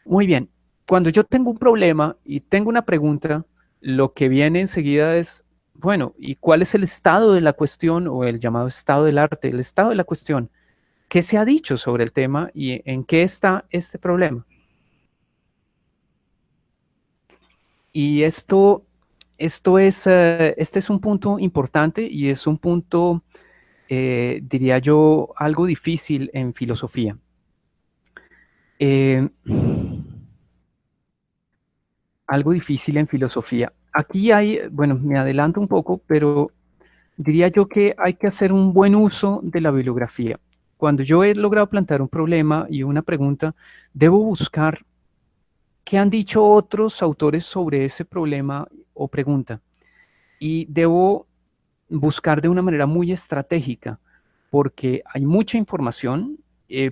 A: Muy bien, cuando yo tengo un problema y tengo una pregunta, lo que viene enseguida es, bueno, ¿y cuál es el estado de la cuestión o el llamado estado del arte, el estado de la cuestión? ¿Qué se ha dicho sobre el tema y en qué está este problema? Y este es un punto importante y es un punto, diría yo, algo difícil en filosofía. Eh, Algo difícil en filosofía. Aquí hay, bueno, me adelanto un poco, pero diría yo que hay que hacer un buen uso de la bibliografía. Cuando yo he logrado plantear un problema y una pregunta, debo buscar qué han dicho otros autores sobre ese problema o pregunta. Y debo buscar de una manera muy estratégica, porque hay mucha información,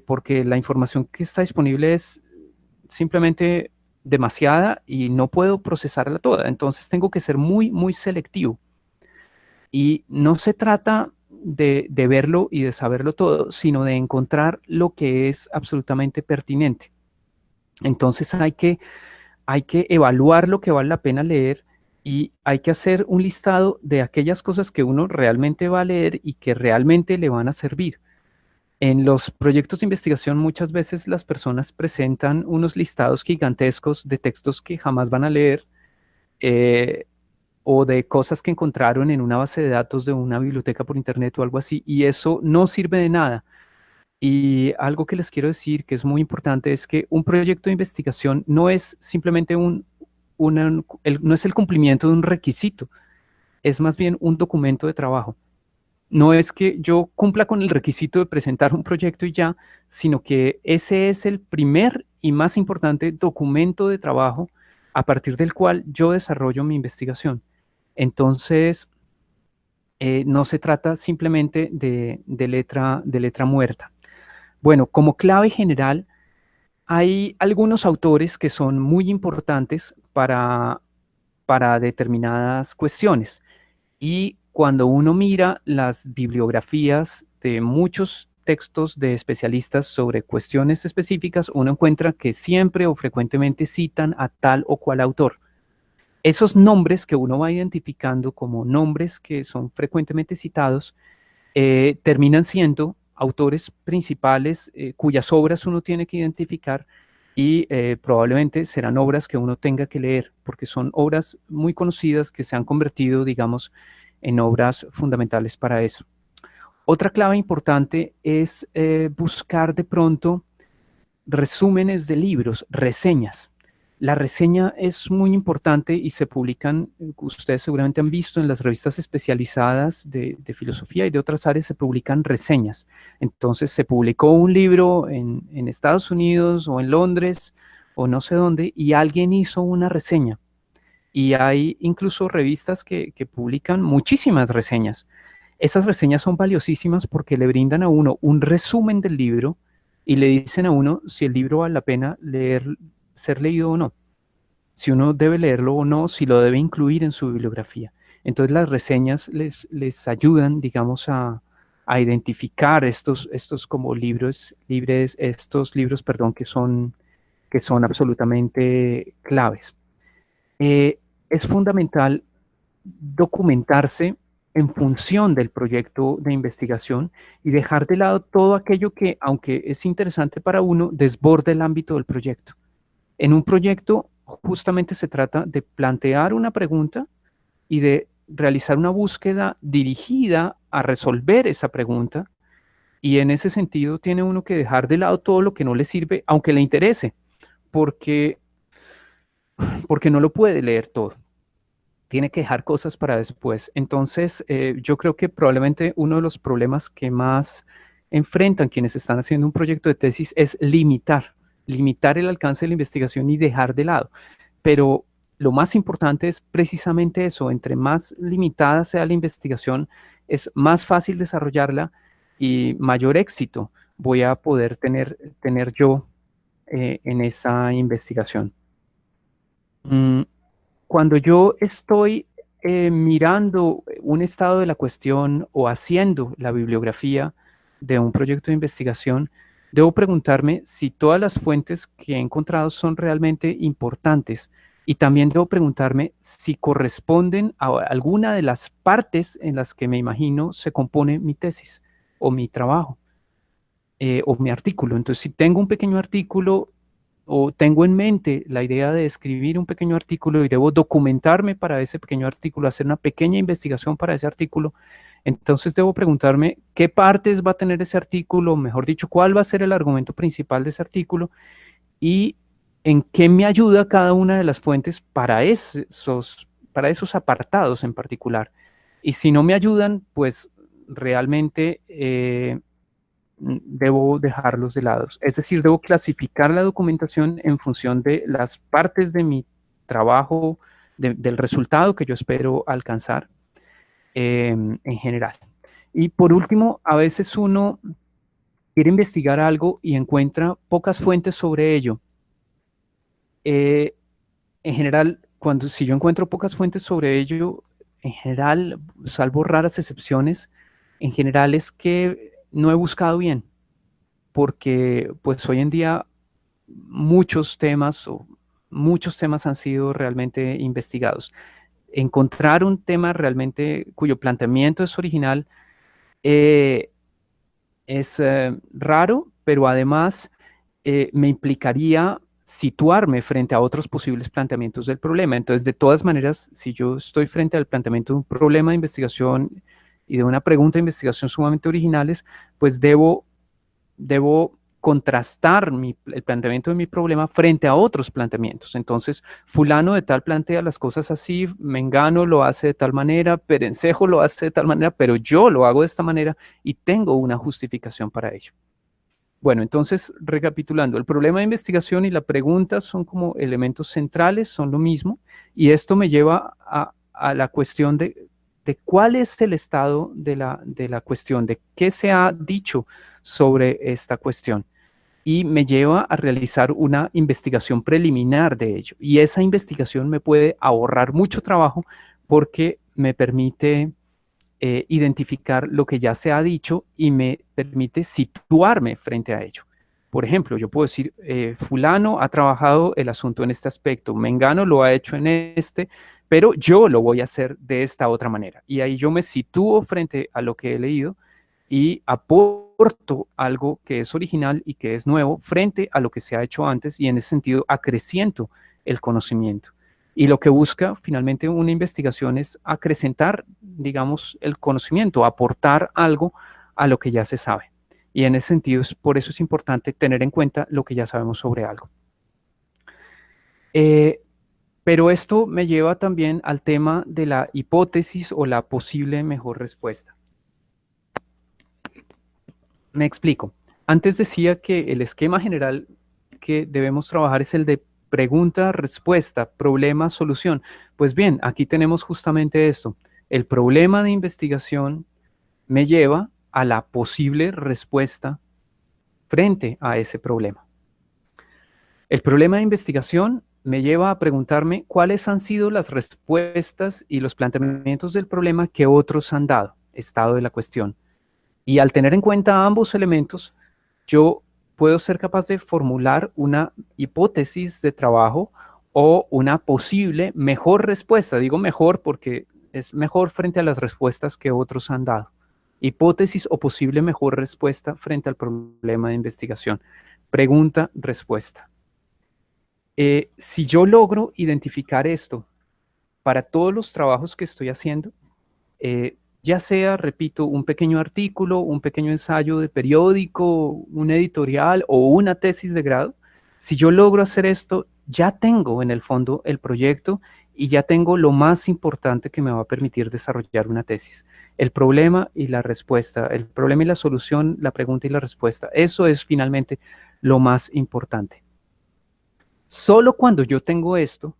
A: porque la información que está disponible es simplemente demasiada y no puedo procesarla toda. Entonces tengo que ser muy, muy selectivo. Y no se trata de verlo y de saberlo todo, sino de encontrar lo que es absolutamente pertinente. Entonces hay que evaluar lo que vale la pena leer y hay que hacer un listado de aquellas cosas que uno realmente va a leer y que realmente le van a servir. En los proyectos de investigación muchas veces las personas presentan unos listados gigantescos de textos que jamás van a leer, eh, o de cosas que encontraron en una base de datos de una biblioteca por internet o algo así, y eso no sirve de nada. Y algo que les quiero decir que es muy importante es que un proyecto de investigación no es simplemente no es el cumplimiento de un requisito, es más bien un documento de trabajo. No es que yo cumpla con el requisito de presentar un proyecto y ya, sino que ese es el primer y más importante documento de trabajo a partir del cual yo desarrollo mi investigación. Entonces, no se trata simplemente de letra muerta. Bueno, como clave general, hay algunos autores que son muy importantes para determinadas cuestiones. Y cuando uno mira las bibliografías de muchos textos de especialistas sobre cuestiones específicas, uno encuentra que siempre o frecuentemente citan a tal o cual autor. Esos nombres que uno va identificando como nombres que son frecuentemente citados, terminan siendo autores principales cuyas obras uno tiene que identificar y probablemente serán obras que uno tenga que leer, porque son obras muy conocidas que se han convertido, digamos, en obras fundamentales para eso. Otra clave importante es buscar de pronto resúmenes de libros, reseñas. La reseña es muy importante y se publican, ustedes seguramente han visto en las revistas especializadas de filosofía y de otras áreas, se publican reseñas. Entonces se publicó un libro en Estados Unidos o en Londres o no sé dónde y alguien hizo una reseña. Y hay incluso revistas que publican muchísimas reseñas. Esas reseñas son valiosísimas porque le brindan a uno un resumen del libro y le dicen a uno si el libro vale la pena ser leído o no, si uno debe leerlo o no, si lo debe incluir en su bibliografía. Entonces las reseñas les ayudan, digamos, a identificar estos como estos libros, perdón, que son absolutamente claves. Es fundamental documentarse en función del proyecto de investigación y dejar de lado todo aquello que, aunque es interesante para uno, desborde el ámbito del proyecto. En un proyecto justamente se trata de plantear una pregunta y de realizar una búsqueda dirigida a resolver esa pregunta, y en ese sentido tiene uno que dejar de lado todo lo que no le sirve, aunque le interese, porque, porque no lo puede leer todo. Tiene que dejar cosas para después. Entonces, yo creo que probablemente uno de los problemas que más enfrentan quienes están haciendo un proyecto de tesis es limitar el alcance de la investigación y dejar de lado. Pero lo más importante es precisamente eso: entre más limitada sea la investigación, es más fácil desarrollarla y mayor éxito voy a poder tener yo en esa investigación. Mm, Cuando yo estoy mirando un estado de la cuestión o haciendo la bibliografía de un proyecto de investigación, debo preguntarme si todas las fuentes que he encontrado son realmente importantes, y también debo preguntarme si corresponden a alguna de las partes en las que me imagino se compone mi tesis o mi trabajo o mi artículo. Entonces, si tengo un pequeño artículo o tengo en mente la idea de escribir un pequeño artículo y debo documentarme para ese pequeño artículo, hacer una pequeña investigación para ese artículo, entonces debo preguntarme qué partes va a tener ese artículo, mejor dicho, cuál va a ser el argumento principal de ese artículo y en qué me ayuda cada una de las fuentes para esos apartados en particular. Y si no me ayudan, pues realmente debo dejarlos de lado. Es decir, debo clasificar la documentación en función de las partes de mi trabajo, del resultado que yo espero alcanzar en general. Y por último, a veces uno quiere investigar algo y encuentra pocas fuentes sobre ello. En general, si yo encuentro pocas fuentes sobre ello, en general, salvo raras excepciones, en general es que no he buscado bien, porque pues hoy en día muchos temas han sido realmente investigados. Encontrar un tema realmente cuyo planteamiento es original eh, es raro, pero además me implicaría situarme frente a otros posibles planteamientos del problema. Entonces, de todas maneras, si yo estoy frente al planteamiento de un problema de investigación y de una pregunta de investigación sumamente originales, pues debo contrastar el planteamiento de mi problema frente a otros planteamientos. Entonces, fulano de tal plantea las cosas así, Mengano lo hace de tal manera, Perencejo lo hace de tal manera, pero yo lo hago de esta manera y tengo una justificación para ello. Bueno, entonces, recapitulando, el problema de investigación y la pregunta son como elementos centrales, son lo mismo, y esto me lleva a la cuestión de cuál es el estado de la cuestión, de qué se ha dicho sobre esta cuestión, y me lleva a realizar una investigación preliminar de ello. Y esa investigación me puede ahorrar mucho trabajo porque me permite identificar lo que ya se ha dicho y me permite situarme frente a ello. Por ejemplo, yo puedo decir, fulano ha trabajado el asunto en este aspecto, Mengano lo ha hecho en este, pero yo lo voy a hacer de esta otra manera. Y ahí yo me sitúo frente a lo que he leído y aporto algo que es original y que es nuevo frente a lo que se ha hecho antes, y en ese sentido acreciento el conocimiento. Y lo que busca finalmente una investigación es acrecentar, digamos, el conocimiento, aportar algo a lo que ya se sabe. Y en ese sentido, por eso es importante tener en cuenta lo que ya sabemos sobre algo. Pero esto me lleva también al tema de la hipótesis o la posible mejor respuesta. Me explico. Antes decía que el esquema general que debemos trabajar es el de pregunta, respuesta, problema, solución. Pues bien, aquí tenemos justamente esto. El problema de investigación me lleva a la posible respuesta frente a ese problema. El problema de investigación me lleva a preguntarme cuáles han sido las respuestas y los planteamientos del problema que otros han dado, estado de la cuestión. Y al tener en cuenta ambos elementos, yo puedo ser capaz de formular una hipótesis de trabajo o una posible mejor respuesta. Digo mejor porque es mejor frente a las respuestas que otros han dado. Hipótesis o posible mejor respuesta frente al problema de investigación. Pregunta, respuesta. Si yo logro identificar esto para todos los trabajos que estoy haciendo, ya sea, repito, un pequeño artículo, un pequeño ensayo de periódico, un editorial o una tesis de grado, si yo logro hacer esto, ya tengo en el fondo el proyecto y ya tengo lo más importante que me va a permitir desarrollar una tesis. El problema y la respuesta, el problema y la solución, la pregunta y la respuesta. Eso es finalmente lo más importante. Solo cuando yo tengo esto,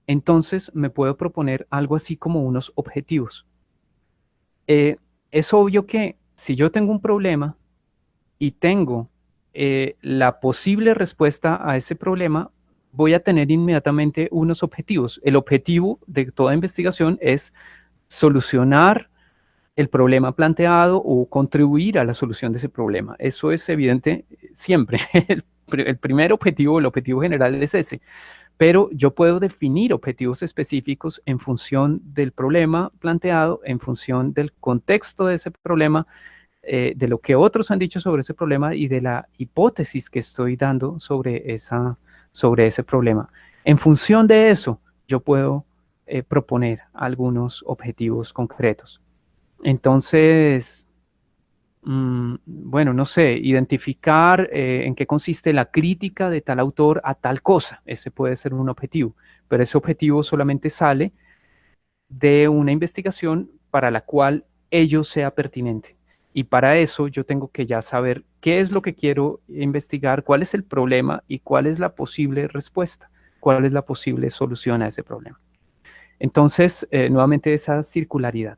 A: entonces me puedo proponer algo así como unos objetivos. Es obvio que si yo tengo un problema y tengo la posible respuesta a ese problema, voy a tener inmediatamente unos objetivos. El objetivo de toda investigación es solucionar el problema planteado o contribuir a la solución de ese problema. Eso es evidente siempre. El primer objetivo, el objetivo general es ese. Pero yo puedo definir objetivos específicos en función del problema planteado, en función del contexto de ese problema, de lo que otros han dicho sobre ese problema y de la hipótesis que estoy dando sobre ese problema. En función de eso, yo puedo proponer algunos objetivos concretos. Entonces, bueno, no sé, identificar en qué consiste la crítica de tal autor a tal cosa. Ese puede ser un objetivo, pero ese objetivo solamente sale de una investigación para la cual ello sea pertinente. Y para eso yo tengo que ya saber qué es lo que quiero investigar, cuál es el problema y cuál es la posible respuesta, cuál es la posible solución a ese problema. Entonces, nuevamente esa circularidad.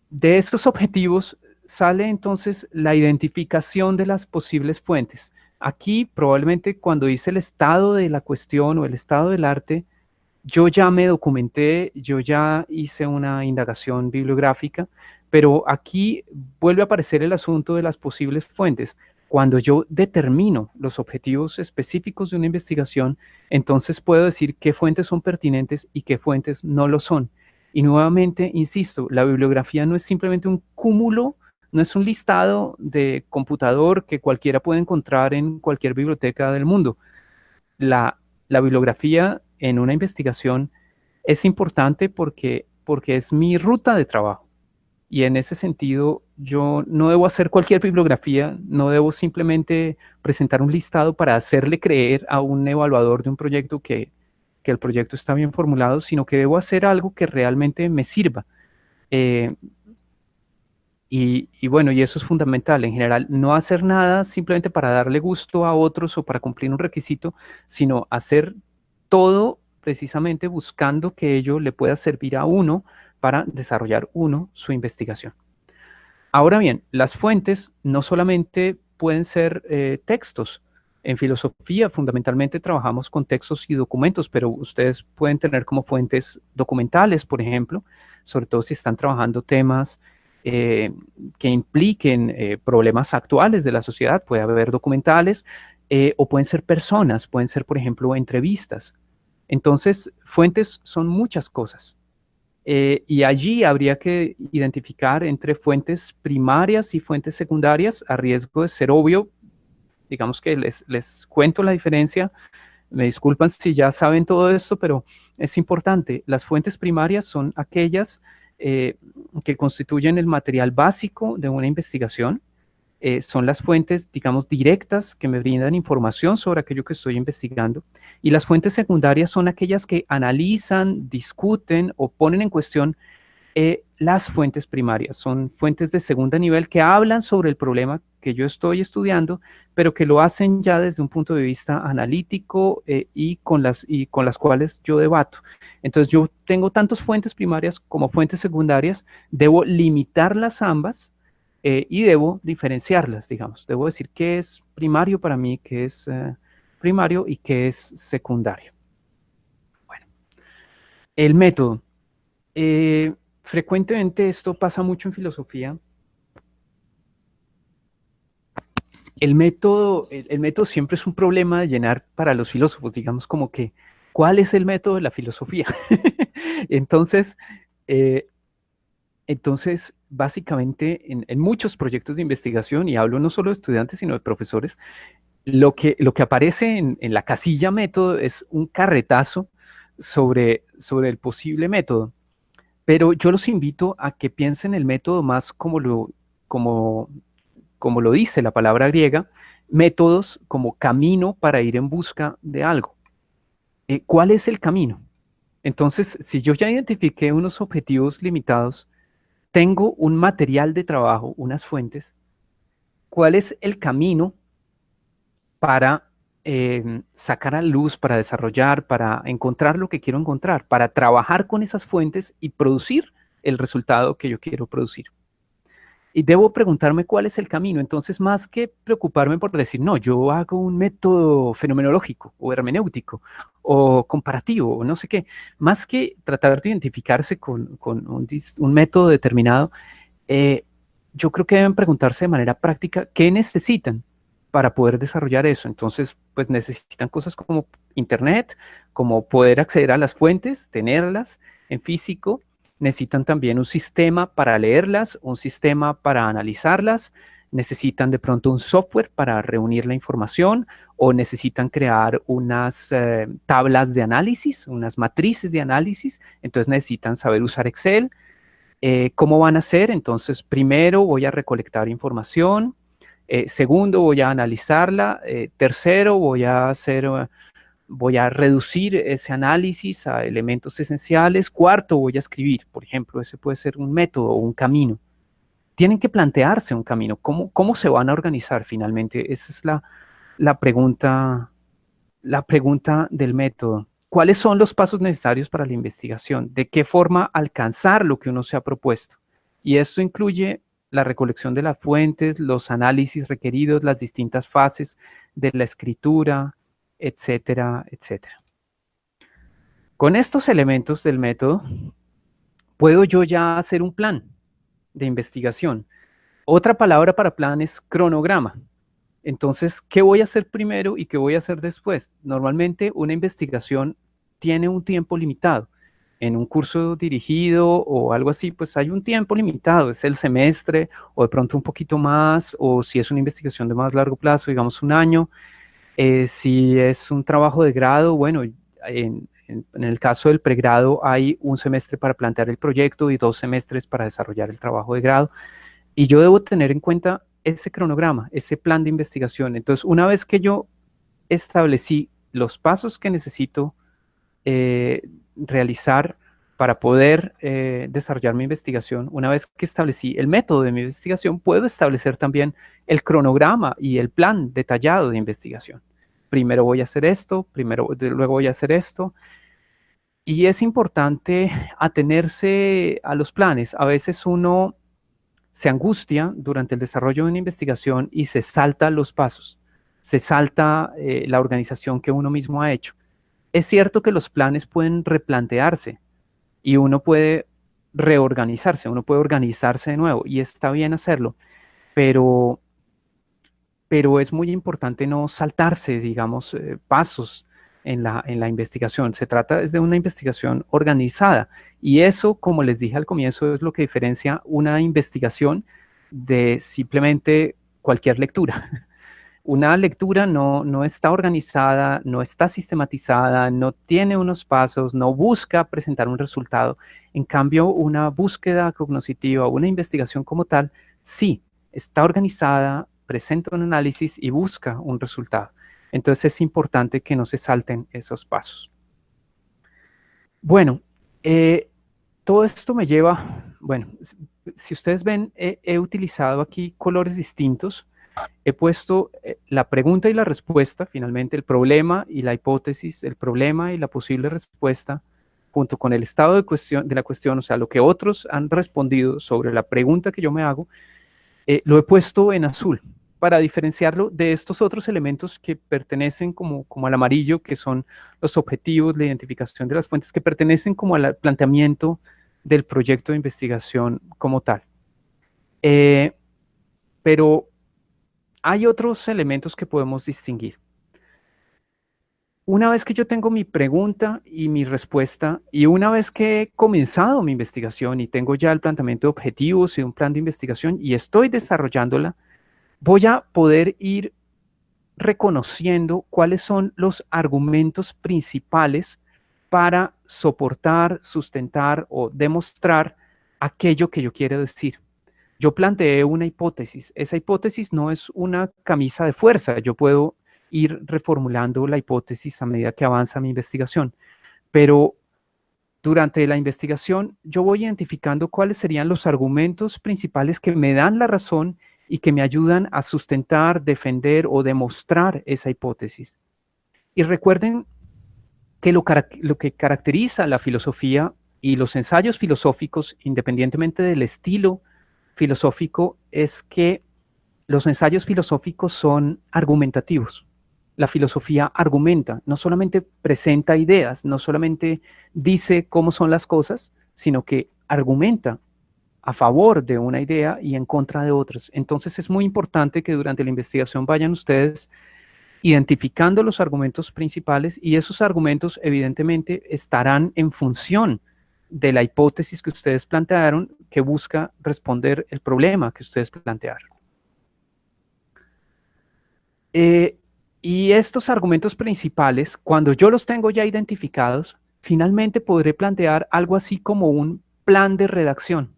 A: De estos objetivos sale entonces la identificación de las posibles fuentes. Aquí probablemente cuando hice el estado de la cuestión o el estado del arte, yo ya me documenté, yo ya hice una indagación bibliográfica, pero aquí vuelve a aparecer el asunto de las posibles fuentes. Cuando yo determino los objetivos específicos de una investigación, entonces puedo decir qué fuentes son pertinentes y qué fuentes no lo son. Y nuevamente, insisto, la bibliografía no es simplemente un cúmulo, no es un listado de computador que cualquiera puede encontrar en cualquier biblioteca del mundo. La bibliografía en una investigación es importante porque es mi ruta de trabajo. Y en ese sentido, yo no debo hacer cualquier bibliografía, no debo simplemente presentar un listado para hacerle creer a un evaluador de un proyecto que el proyecto está bien formulado, sino que debo hacer algo que realmente me sirva. Eh, y bueno, y eso es fundamental. En general, no hacer nada simplemente para darle gusto a otros o para cumplir un requisito, sino hacer todo precisamente buscando que ello le pueda servir a uno para desarrollar uno su investigación. Ahora bien, las fuentes no solamente pueden ser textos. En filosofía fundamentalmente trabajamos con textos y documentos, pero ustedes pueden tener como fuentes documentales, por ejemplo, sobre todo si están trabajando temas que impliquen problemas actuales de la sociedad. Puede haber documentales o pueden ser personas, pueden ser, por ejemplo, entrevistas. Entonces, fuentes son muchas cosas. Y allí habría que identificar entre fuentes primarias y fuentes secundarias, a riesgo de ser obvio. Digamos que les cuento la diferencia. Me disculpan si ya saben todo esto, pero es importante. Las fuentes primarias son aquellas que constituyen el material básico de una investigación. Son las fuentes, digamos, directas que me brindan información sobre aquello que estoy investigando. Y las fuentes secundarias son aquellas que analizan, discuten o ponen en cuestión las fuentes primarias. Son fuentes de segundo nivel que hablan sobre el problema que yo estoy estudiando, pero que lo hacen ya desde un punto de vista analítico y con las cuales yo debato. Entonces yo tengo tantas fuentes primarias como fuentes secundarias, debo limitarlas ambas y debo diferenciarlas, digamos. Debo decir qué es primario para mí, qué es primario y qué es secundario. Bueno, el método. Frecuentemente esto pasa mucho en filosofía. El método siempre es un problema de llenar para los filósofos, digamos como que ¿Cuál es el método de la filosofía? Entonces, eh, básicamente, en muchos proyectos de investigación, y hablo no solo de estudiantes, sino de profesores, lo que aparece en la casilla método es un carretazo sobre el posible método. Pero yo los invito a que piensen el método más como, como lo dice la palabra griega, métodos como camino para ir en busca de algo. ¿Cuál es el camino? Entonces, si yo ya identifiqué unos objetivos limitados, tengo un material de trabajo, unas fuentes, ¿cuál es el camino para sacar a luz, para desarrollar, para encontrar lo que quiero encontrar, para trabajar con esas fuentes y producir el resultado que yo quiero producir? Y debo preguntarme cuál es el camino. Entonces, más que preocuparme por decir, no, yo hago un método fenomenológico o hermenéutico o comparativo o no sé qué, más que tratar de identificarse con un método determinado, eh, yo creo que deben preguntarse de manera práctica qué necesitan para poder desarrollar eso. Entonces, pues necesitan cosas como Internet, como poder acceder a las fuentes, tenerlas en físico. Necesitan también un sistema para leerlas, un sistema para analizarlas. Necesitan de pronto un software para reunir la información o necesitan crear unas tablas de análisis, unas matrices de análisis. Entonces necesitan saber usar Excel. ¿Cómo van a hacer? Entonces, primero voy a recolectar información, segundo voy a analizarla, tercero voy a reducir ese análisis a elementos esenciales, cuarto voy a escribir, por ejemplo, ese puede ser un método o un camino. Tienen que plantearse un camino, ¿cómo se van a organizar finalmente? Esa es la pregunta la pregunta del método. ¿Cuáles son los pasos necesarios para la investigación? ¿De qué forma alcanzar lo que uno se ha propuesto? Y esto incluye la recolección de las fuentes, los análisis requeridos, las distintas fases de la escritura, etcétera, etcétera. Con estos elementos del método, puedo yo ya hacer un plan de investigación. Otra palabra para plan es cronograma. Entonces, ¿qué voy a hacer primero y qué voy a hacer después? Normalmente una investigación tiene un tiempo limitado. En un curso dirigido o algo así, pues hay un tiempo limitado, es el semestre o de pronto un poquito más, o si es una investigación de más largo plazo, digamos un año. Si es un trabajo de grado, bueno, en el caso del pregrado hay un semestre para plantear el proyecto y 2 semestres para desarrollar el trabajo de grado. Y yo debo tener en cuenta ese cronograma, ese plan de investigación. Entonces, una vez que yo establecí los pasos que necesito realizar para poder desarrollar mi investigación, una vez que establecí el método de mi investigación, puedo establecer también el cronograma y el plan detallado de investigación. Primero voy a hacer esto, luego voy a hacer esto. Y es importante atenerse a los planes. A veces uno se angustia durante el desarrollo de una investigación y se salta los pasos, se salta la organización que uno mismo ha hecho. Es cierto que los planes pueden replantearse y uno puede reorganizarse, uno puede organizarse de nuevo y está bien hacerlo, pero, pero es muy importante no saltarse, digamos, pasos en la investigación. Se trata de una investigación organizada y eso, como les dije al comienzo, es lo que diferencia una investigación de simplemente cualquier lectura. Una lectura no está organizada, no está sistematizada, no tiene unos pasos, no busca presentar un resultado. En cambio, una búsqueda cognoscitiva, una investigación como tal, sí, está organizada, presenta un análisis y busca un resultado. Entonces es importante que no se salten esos pasos. Bueno, todo esto me lleva, bueno, si ustedes ven, he utilizado aquí colores distintos. He puesto la pregunta y la respuesta, finalmente el problema y la hipótesis, el problema y la posible respuesta, junto con el estado de la cuestión, o sea, lo que otros han respondido sobre la pregunta que yo me hago, lo he puesto en azul para diferenciarlo de estos otros elementos que pertenecen como al amarillo, que son los objetivos, la identificación de las fuentes, que pertenecen como al planteamiento del proyecto de investigación como tal. Pero hay otros elementos que podemos distinguir. Una vez que yo tengo mi pregunta y mi respuesta, y una vez que he comenzado mi investigación y tengo ya el planteamiento de objetivos y un plan de investigación y estoy desarrollándola, voy a poder ir reconociendo cuáles son los argumentos principales para soportar, sustentar o demostrar aquello que yo quiero decir. Yo planteé una hipótesis. Esa hipótesis no es una camisa de fuerza. Yo puedo ir reformulando la hipótesis a medida que avanza mi investigación, pero durante la investigación yo voy identificando cuáles serían los argumentos principales que me dan la razón y que me ayudan a sustentar, defender o demostrar esa hipótesis. Y recuerden que lo que caracteriza la filosofía y los ensayos filosóficos, independientemente del estilo filosófico, es que los ensayos filosóficos son argumentativos. La filosofía argumenta, no solamente presenta ideas, no solamente dice cómo son las cosas, sino que argumenta a favor de una idea y en contra de otras. Entonces es muy importante que durante la investigación vayan ustedes identificando los argumentos principales y esos argumentos evidentemente estarán en función de la hipótesis que ustedes plantearon que busca responder el problema que ustedes plantearon. Y estos argumentos principales, cuando yo los tengo ya identificados, finalmente podré plantear algo así como un plan de redacción.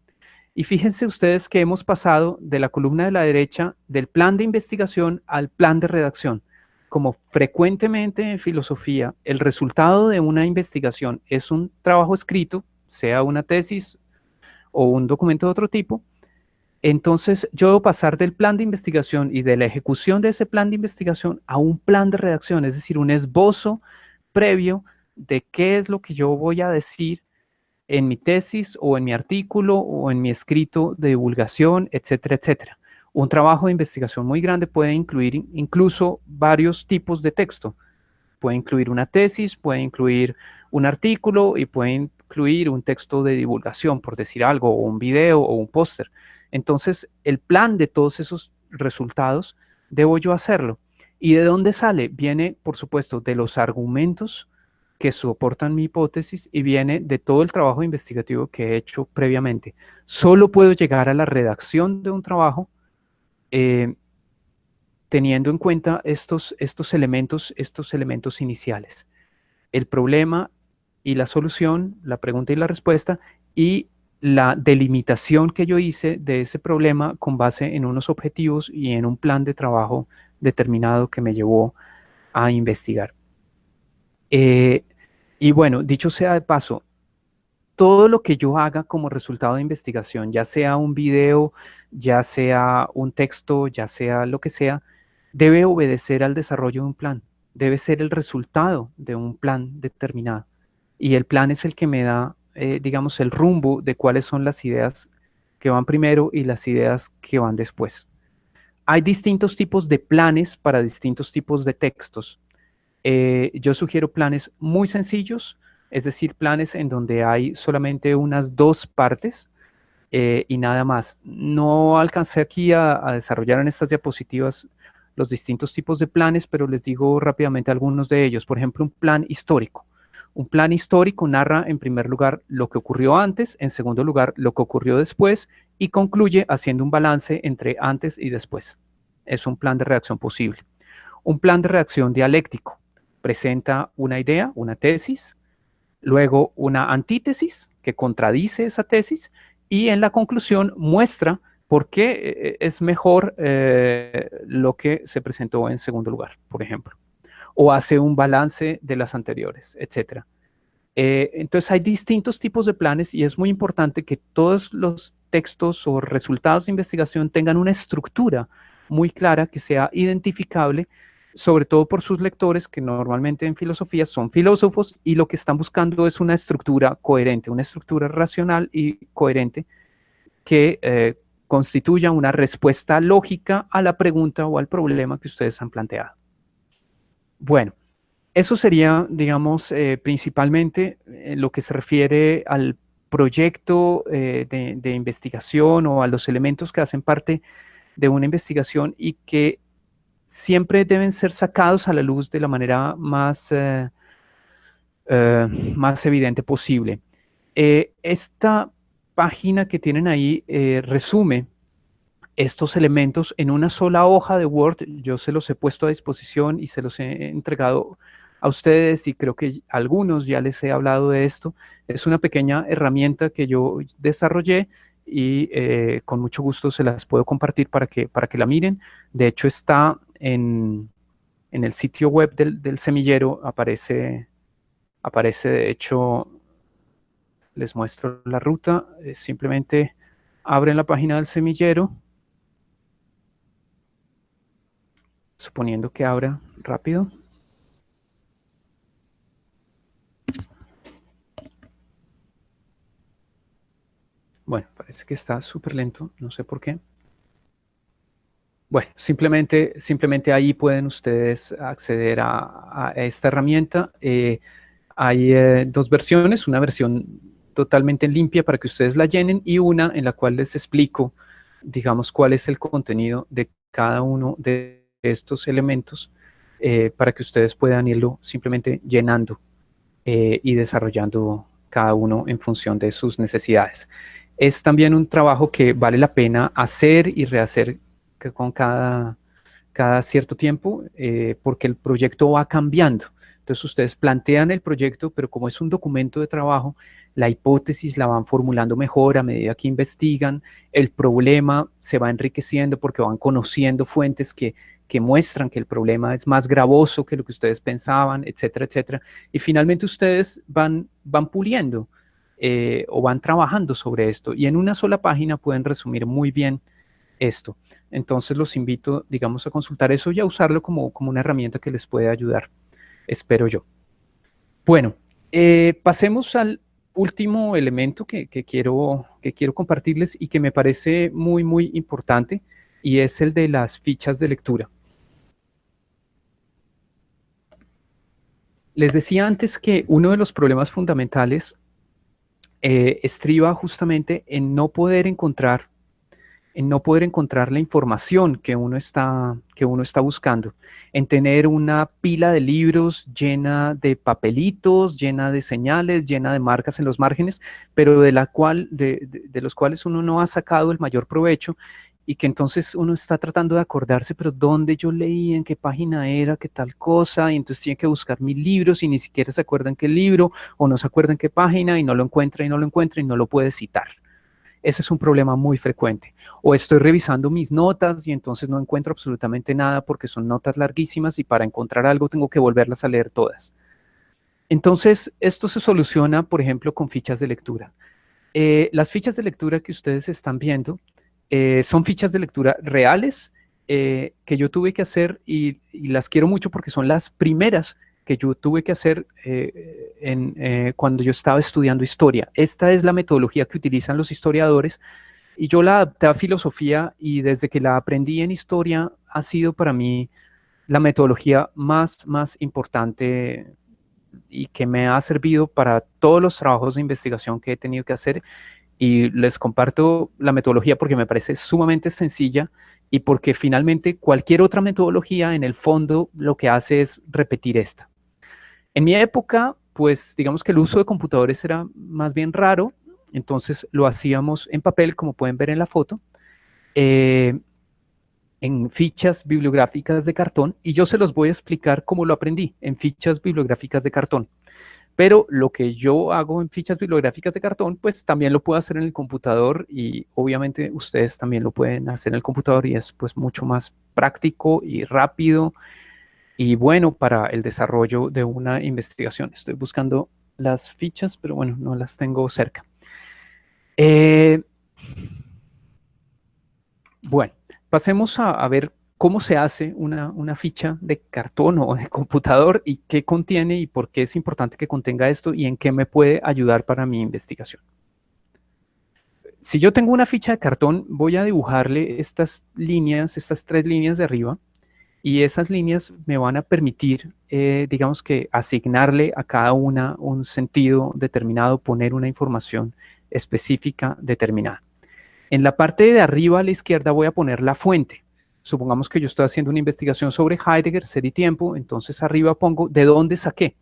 A: Y fíjense ustedes que hemos pasado de la columna de la derecha del plan de investigación al plan de redacción. Como frecuentemente en filosofía, el resultado de una investigación es un trabajo escrito, sea una tesis o un documento de otro tipo. Entonces, yo debo pasar del plan de investigación y de la ejecución de ese plan de investigación a un plan de redacción, es decir, un esbozo previo de qué es lo que yo voy a decir en mi tesis o en mi artículo o en mi escrito de divulgación, etcétera, etcétera. Un trabajo de investigación muy grande puede incluir incluso varios tipos de texto. Puede incluir una tesis, puede incluir un artículo y puede incluir un texto de divulgación, por decir algo, o un video o un póster. Entonces, el plan de todos esos resultados debo yo hacerlo. ¿Y de dónde sale? Viene, por supuesto, de los argumentos que soportan mi hipótesis y viene de todo el trabajo investigativo que he hecho previamente. Solo puedo llegar a la redacción de un trabajo eh, teniendo en cuenta estos elementos iniciales. El problema y la solución, la pregunta y la respuesta, y la delimitación que yo hice de ese problema con base en unos objetivos y en un plan de trabajo determinado que me llevó a investigar. Y bueno, dicho sea de paso, todo lo que yo haga como resultado de investigación, ya sea un video, ya sea un texto, ya sea lo que sea, debe obedecer al desarrollo de un plan, debe ser el resultado de un plan determinado. Y el plan es el que me da, digamos, el rumbo de cuáles son las ideas que van primero y las ideas que van después. Hay distintos tipos de planes para distintos tipos de textos. Yo sugiero planes muy sencillos, es decir, planes en donde hay solamente unas dos partes y nada más. No alcancé aquí a desarrollar en estas diapositivas los distintos tipos de planes, pero les digo rápidamente algunos de ellos. Por ejemplo, un plan histórico. Un plan histórico narra en primer lugar lo que ocurrió antes, en segundo lugar lo que ocurrió después y concluye haciendo un balance entre antes y después. Es un plan de redacción posible. Un plan de redacción dialéctico presenta una idea, una tesis, luego una antítesis que contradice esa tesis y en la conclusión muestra por qué es mejor lo que se presentó en segundo lugar, por ejemplo, o hace un balance de las anteriores, etc. Entonces hay distintos tipos de planes y es muy importante que todos los textos o resultados de investigación tengan una estructura muy clara que sea identificable, sobre todo por sus lectores, que normalmente en filosofía son filósofos y lo que están buscando es una estructura coherente, una estructura racional y coherente que constituya una respuesta lógica a la pregunta o al problema que ustedes han planteado. Bueno, eso sería, digamos, principalmente lo que se refiere al proyecto de investigación o a los elementos que hacen parte de una investigación y que siempre deben ser sacados a la luz de la manera más evidente posible. Esta página que tienen ahí resume estos elementos en una sola hoja de Word. Yo se los he puesto a disposición y se los he entregado a ustedes y creo que a algunos ya les he hablado de esto. Es una pequeña herramienta que yo desarrollé y con mucho gusto se las puedo compartir para que la miren. De hecho está en el sitio web del semillero, aparece de hecho, les muestro la ruta, simplemente abren la página del semillero, suponiendo que abra rápido. Bueno, parece que está súper lento, no sé por qué. Bueno, simplemente ahí pueden ustedes acceder a esta herramienta. Hay dos versiones, una versión totalmente limpia para que ustedes la llenen y una en la cual les explico, digamos, cuál es el contenido de cada uno de estos elementos para que ustedes puedan irlo simplemente llenando y desarrollando cada uno en función de sus necesidades. Es también un trabajo que vale la pena hacer y rehacer con cada cierto tiempo porque el proyecto va cambiando. Entonces ustedes plantean el proyecto, pero como es un documento de trabajo, la hipótesis la van formulando mejor a medida que investigan, el problema se va enriqueciendo porque van conociendo fuentes que muestran que el problema es más gravoso que lo que ustedes pensaban, etcétera, etcétera. Y finalmente ustedes van puliendo o van trabajando sobre esto y en una sola página pueden resumir muy bien esto. Entonces los invito, digamos, a consultar eso y a usarlo como una herramienta que les puede ayudar, espero yo. Bueno, pasemos al último elemento que quiero compartirles y que me parece muy, muy importante, y es el de las fichas de lectura. Les decía antes que uno de los problemas fundamentales estriba justamente en no poder encontrar la información que uno está buscando, en tener una pila de libros llena de papelitos, llena de señales, llena de marcas en los márgenes, pero de los cuales uno no ha sacado el mayor provecho y que entonces uno está tratando de acordarse, pero dónde yo leí, en qué página era, qué tal cosa, y entonces tiene que buscar mis libros y ni siquiera se acuerdan qué libro o no se acuerdan qué página y no lo encuentra y no lo puede citar. Ese es un problema muy frecuente. O estoy revisando mis notas y entonces no encuentro absolutamente nada porque son notas larguísimas y para encontrar algo tengo que volverlas a leer todas. Entonces, esto se soluciona, por ejemplo, con fichas de lectura. Las fichas de lectura que ustedes están viendo son fichas de lectura reales que yo tuve que hacer y las quiero mucho porque son las primeras que yo tuve que hacer cuando yo estaba estudiando historia. Esta es la metodología que utilizan los historiadores y yo la adapté a filosofía y desde que la aprendí en historia ha sido para mí la metodología más importante y que me ha servido para todos los trabajos de investigación que he tenido que hacer. Y les comparto la metodología porque me parece sumamente sencilla y porque finalmente cualquier otra metodología en el fondo lo que hace es repetir esta. En mi época, pues digamos que el uso de computadores era más bien raro, entonces lo hacíamos en papel, como pueden ver en la foto, en fichas bibliográficas de cartón, y yo se los voy a explicar cómo lo aprendí en fichas bibliográficas de cartón. Pero lo que yo hago en fichas bibliográficas de cartón, pues también lo puedo hacer en el computador y obviamente ustedes también lo pueden hacer en el computador y es pues mucho más práctico y rápido y bueno para el desarrollo de una investigación. Estoy buscando las fichas, pero bueno, no las tengo cerca. Bueno, pasemos a ver cómo se hace una ficha de cartón o de computador y qué contiene y por qué es importante que contenga esto y en qué me puede ayudar para mi investigación. Si yo tengo una ficha de cartón, voy a dibujarle estas líneas, estas 3 líneas de arriba, y esas líneas me van a permitir, digamos que asignarle a cada una un sentido determinado, poner una información específica determinada. En la parte de arriba a la izquierda voy a poner la fuente. supongamos que yo estoy haciendo una investigación sobre Heidegger, ser y tiempo, entonces arriba pongo de dónde saqué,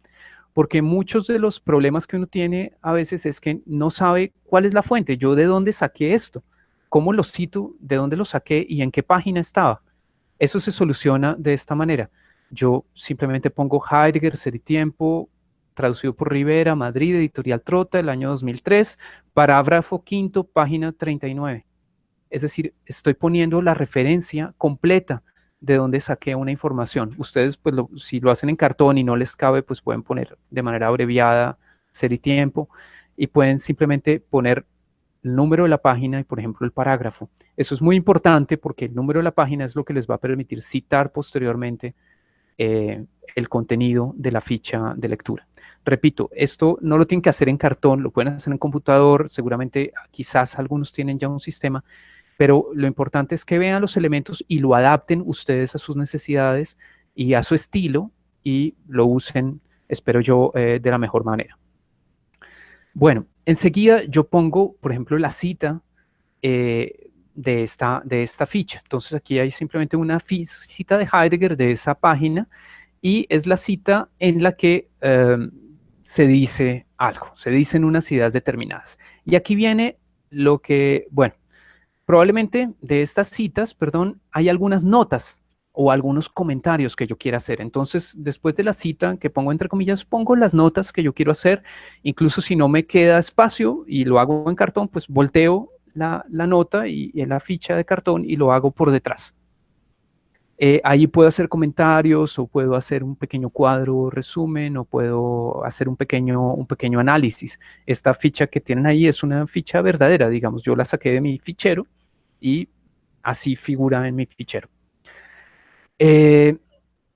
A: porque muchos de los problemas que uno tiene a veces es que no sabe cuál es la fuente, yo de dónde saqué esto, cómo lo cito, de dónde lo saqué y en qué página estaba. Eso se soluciona de esta manera. Yo simplemente pongo Heidegger, ser y tiempo, traducido por Rivera, Madrid, Editorial Trota, el año 2003, parágrafo quinto, página 39. Es decir, estoy poniendo la referencia completa de donde saqué una información. Ustedes, pues, si lo hacen en cartón y no les cabe, pues pueden poner de manera abreviada ser y tiempo y pueden simplemente poner el número de la página y, por ejemplo, el parágrafo. Eso es muy importante porque el número de la página es lo que les va a permitir citar posteriormente el contenido de la ficha de lectura. Repito, esto no lo tienen que hacer en cartón, lo pueden hacer en computador, seguramente quizás algunos tienen ya un sistema, pero lo importante es que vean los elementos y lo adapten ustedes a sus necesidades y a su estilo y lo usen, espero yo, de la mejor manera. Bueno, enseguida yo pongo, por ejemplo, la cita de esta ficha. Entonces aquí hay simplemente una cita de Heidegger de esa página y es la cita en la que se dice algo, se dicen unas ideas determinadas. Y aquí viene lo que, bueno, probablemente de estas citas, perdón, hay algunas notas o algunos comentarios que yo quiera hacer. Entonces, después de la cita que pongo entre comillas, pongo las notas que yo quiero hacer. Incluso si no me queda espacio y lo hago en cartón, pues volteo la nota y la ficha de cartón y lo hago por detrás. Ahí puedo hacer comentarios o puedo hacer un pequeño cuadro resumen o puedo hacer un pequeño análisis. Esta ficha que tienen ahí es una ficha verdadera, digamos, yo la saqué de mi fichero y así figura en mi fichero.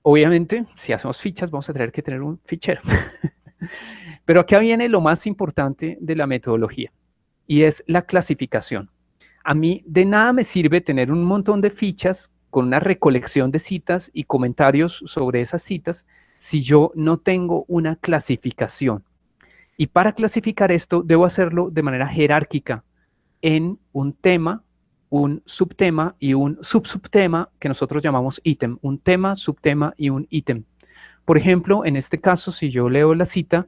A: Obviamente, si hacemos fichas, vamos a tener que tener un fichero. Pero acá viene lo más importante de la metodología y es la clasificación. A mí de nada me sirve tener un montón de fichas con una recolección de citas y comentarios sobre esas citas si yo no tengo una clasificación. Y para clasificar esto, debo hacerlo de manera jerárquica en un tema, un subtema y un subsubtema que nosotros llamamos ítem, un tema, subtema y un ítem. Por ejemplo, en este caso, si yo leo la cita,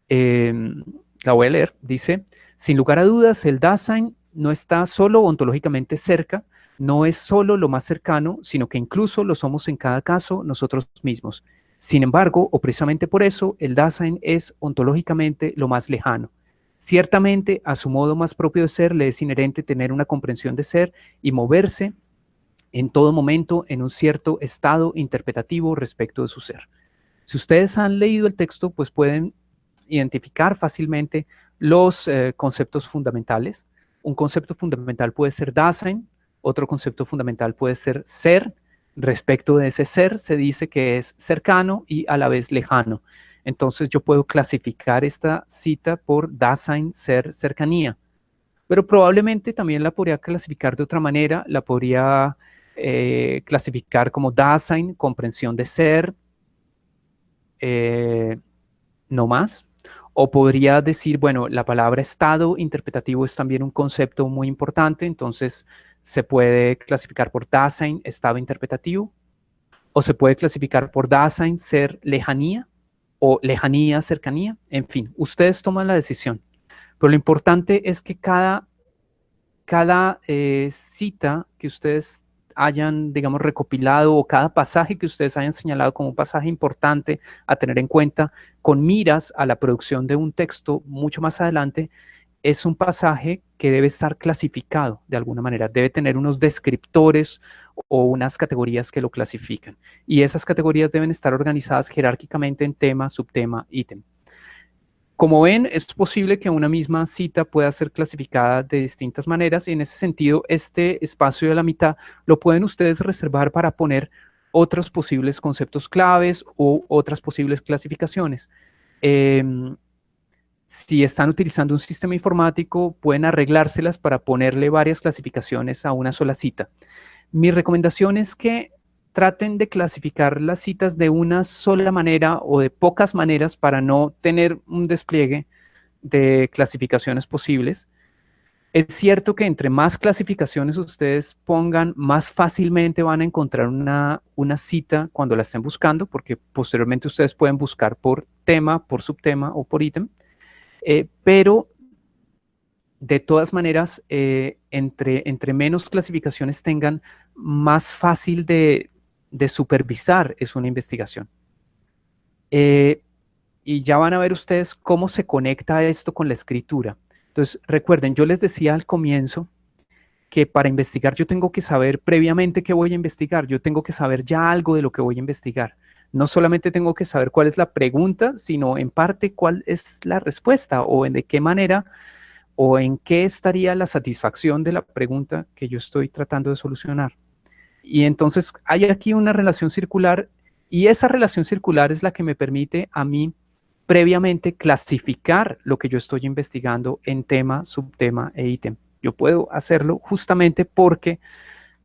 A: la voy a leer, dice, sin lugar a dudas, el Dasein no está solo ontológicamente cerca, no es solo lo más cercano, sino que incluso lo somos en cada caso nosotros mismos. Sin embargo, o precisamente por eso, el Dasein es ontológicamente lo más lejano. Ciertamente, a su modo más propio de ser, le es inherente tener una comprensión de ser y moverse en todo momento en un cierto estado interpretativo respecto de su ser. Si ustedes han leído el texto, pues pueden identificar fácilmente los conceptos fundamentales. Un concepto fundamental puede ser Dasein, otro concepto fundamental puede ser ser. Respecto de ese ser se dice que es cercano y a la vez lejano. Entonces yo puedo clasificar esta cita por Dasein, ser, cercanía. Pero probablemente también la podría clasificar de otra manera, la podría clasificar como Dasein, comprensión de ser, no más. O podría decir, bueno, la palabra estado interpretativo es también un concepto muy importante, entonces se puede clasificar por Dasein, estado interpretativo, o se puede clasificar por Dasein, ser, lejanía, o lejanía, cercanía, en fin, ustedes toman la decisión. Pero lo importante es que cada cita que ustedes hayan, digamos, recopilado o cada pasaje que ustedes hayan señalado como un pasaje importante a tener en cuenta con miras a la producción de un texto mucho más adelante, es un pasaje que debe estar clasificado de alguna manera, debe tener unos descriptores o unas categorías que lo clasifican. Y esas categorías deben estar organizadas jerárquicamente en tema, subtema, ítem. Como ven, es posible que una misma cita pueda ser clasificada de distintas maneras y en ese sentido este espacio de la mitad lo pueden ustedes reservar para poner otros posibles conceptos claves o otras posibles clasificaciones. Si están utilizando un sistema informático, pueden arreglárselas para ponerle varias clasificaciones a una sola cita. Mi recomendación es que traten de clasificar las citas de una sola manera o de pocas maneras para no tener un despliegue de clasificaciones posibles. Es cierto que entre más clasificaciones ustedes pongan, más fácilmente van a encontrar una cita cuando la estén buscando, porque posteriormente ustedes pueden buscar por tema, por subtema o por ítem, pero de todas maneras, entre menos clasificaciones tengan, más fácil de supervisar es una investigación. Y ya van a ver ustedes cómo se conecta esto con la escritura. Entonces, recuerden, yo les decía al comienzo que para investigar yo tengo que saber previamente qué voy a investigar, yo tengo que saber ya algo de lo que voy a investigar. No solamente tengo que saber cuál es la pregunta, sino en parte cuál es la respuesta o de qué manera o en qué estaría la satisfacción de la pregunta que yo estoy tratando de solucionar. Y entonces hay aquí una relación circular y esa relación circular es la que me permite a mí previamente clasificar lo que yo estoy investigando en tema, subtema e ítem. Yo puedo hacerlo justamente porque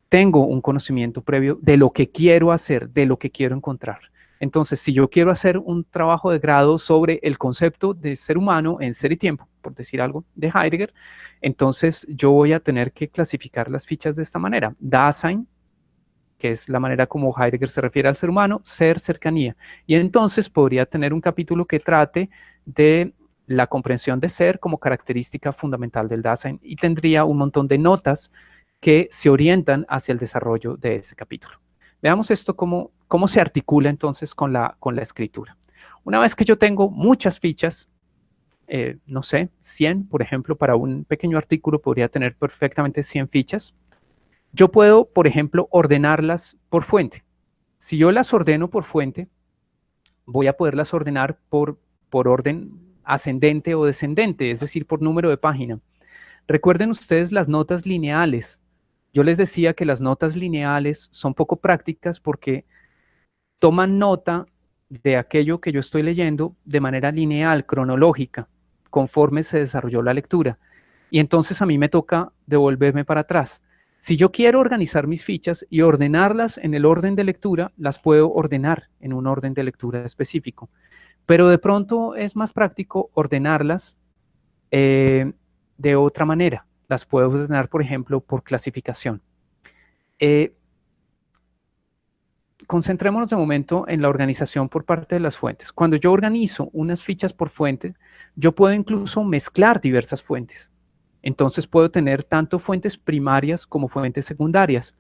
A: tengo un conocimiento previo de lo que quiero hacer, de lo que quiero encontrar. Entonces, si yo quiero hacer un trabajo de grado sobre el concepto de ser humano en Ser y Tiempo, por decir algo, de Heidegger, entonces yo voy a tener que clasificar las fichas de esta manera. Dasein, que es la manera como Heidegger se refiere al ser humano, ser, cercanía. Y entonces podría tener un capítulo que trate de la comprensión de ser como característica fundamental del Dasein y tendría un montón de notas que se orientan hacia el desarrollo de ese capítulo. Veamos esto cómo se articula entonces con la escritura. Una vez que yo tengo muchas fichas, no sé, 100, por ejemplo, para un pequeño artículo podría tener perfectamente 100 fichas. Yo puedo, por ejemplo, ordenarlas por fuente. Si yo las ordeno por fuente, voy a poderlas ordenar por orden ascendente o descendente, es decir, por número de página. Recuerden ustedes las notas lineales. Yo les decía que las notas lineales son poco prácticas porque toman nota de aquello que yo estoy leyendo de manera lineal, cronológica, conforme se desarrolló la lectura. Y entonces a mí me toca devolverme para atrás. Si yo quiero organizar mis fichas y ordenarlas en el orden de lectura, las puedo ordenar en un orden de lectura específico. Pero de pronto es más práctico ordenarlas de otra manera. Las puedo ordenar, por ejemplo, por clasificación. Concentrémonos de momento en la organización por parte de las fuentes. Cuando yo organizo unas fichas por fuente, yo puedo incluso mezclar diversas fuentes. Entonces puedo tener tanto fuentes primarias como fuentes secundarias.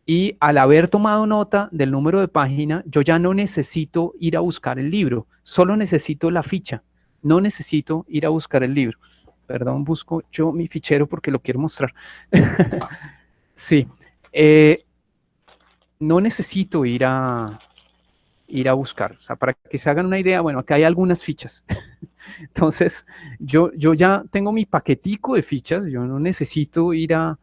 A: Y al haber tomado nota del número de página, yo ya no necesito ir a buscar el libro, solo necesito la ficha. No necesito ir a buscar el libro. Perdón, busco yo mi fichero porque lo quiero mostrar. Sí. No necesito ir a buscar. O sea, para que se hagan una idea, bueno, acá hay algunas fichas. Entonces, yo ya tengo mi paquetico de fichas, yo no necesito ir a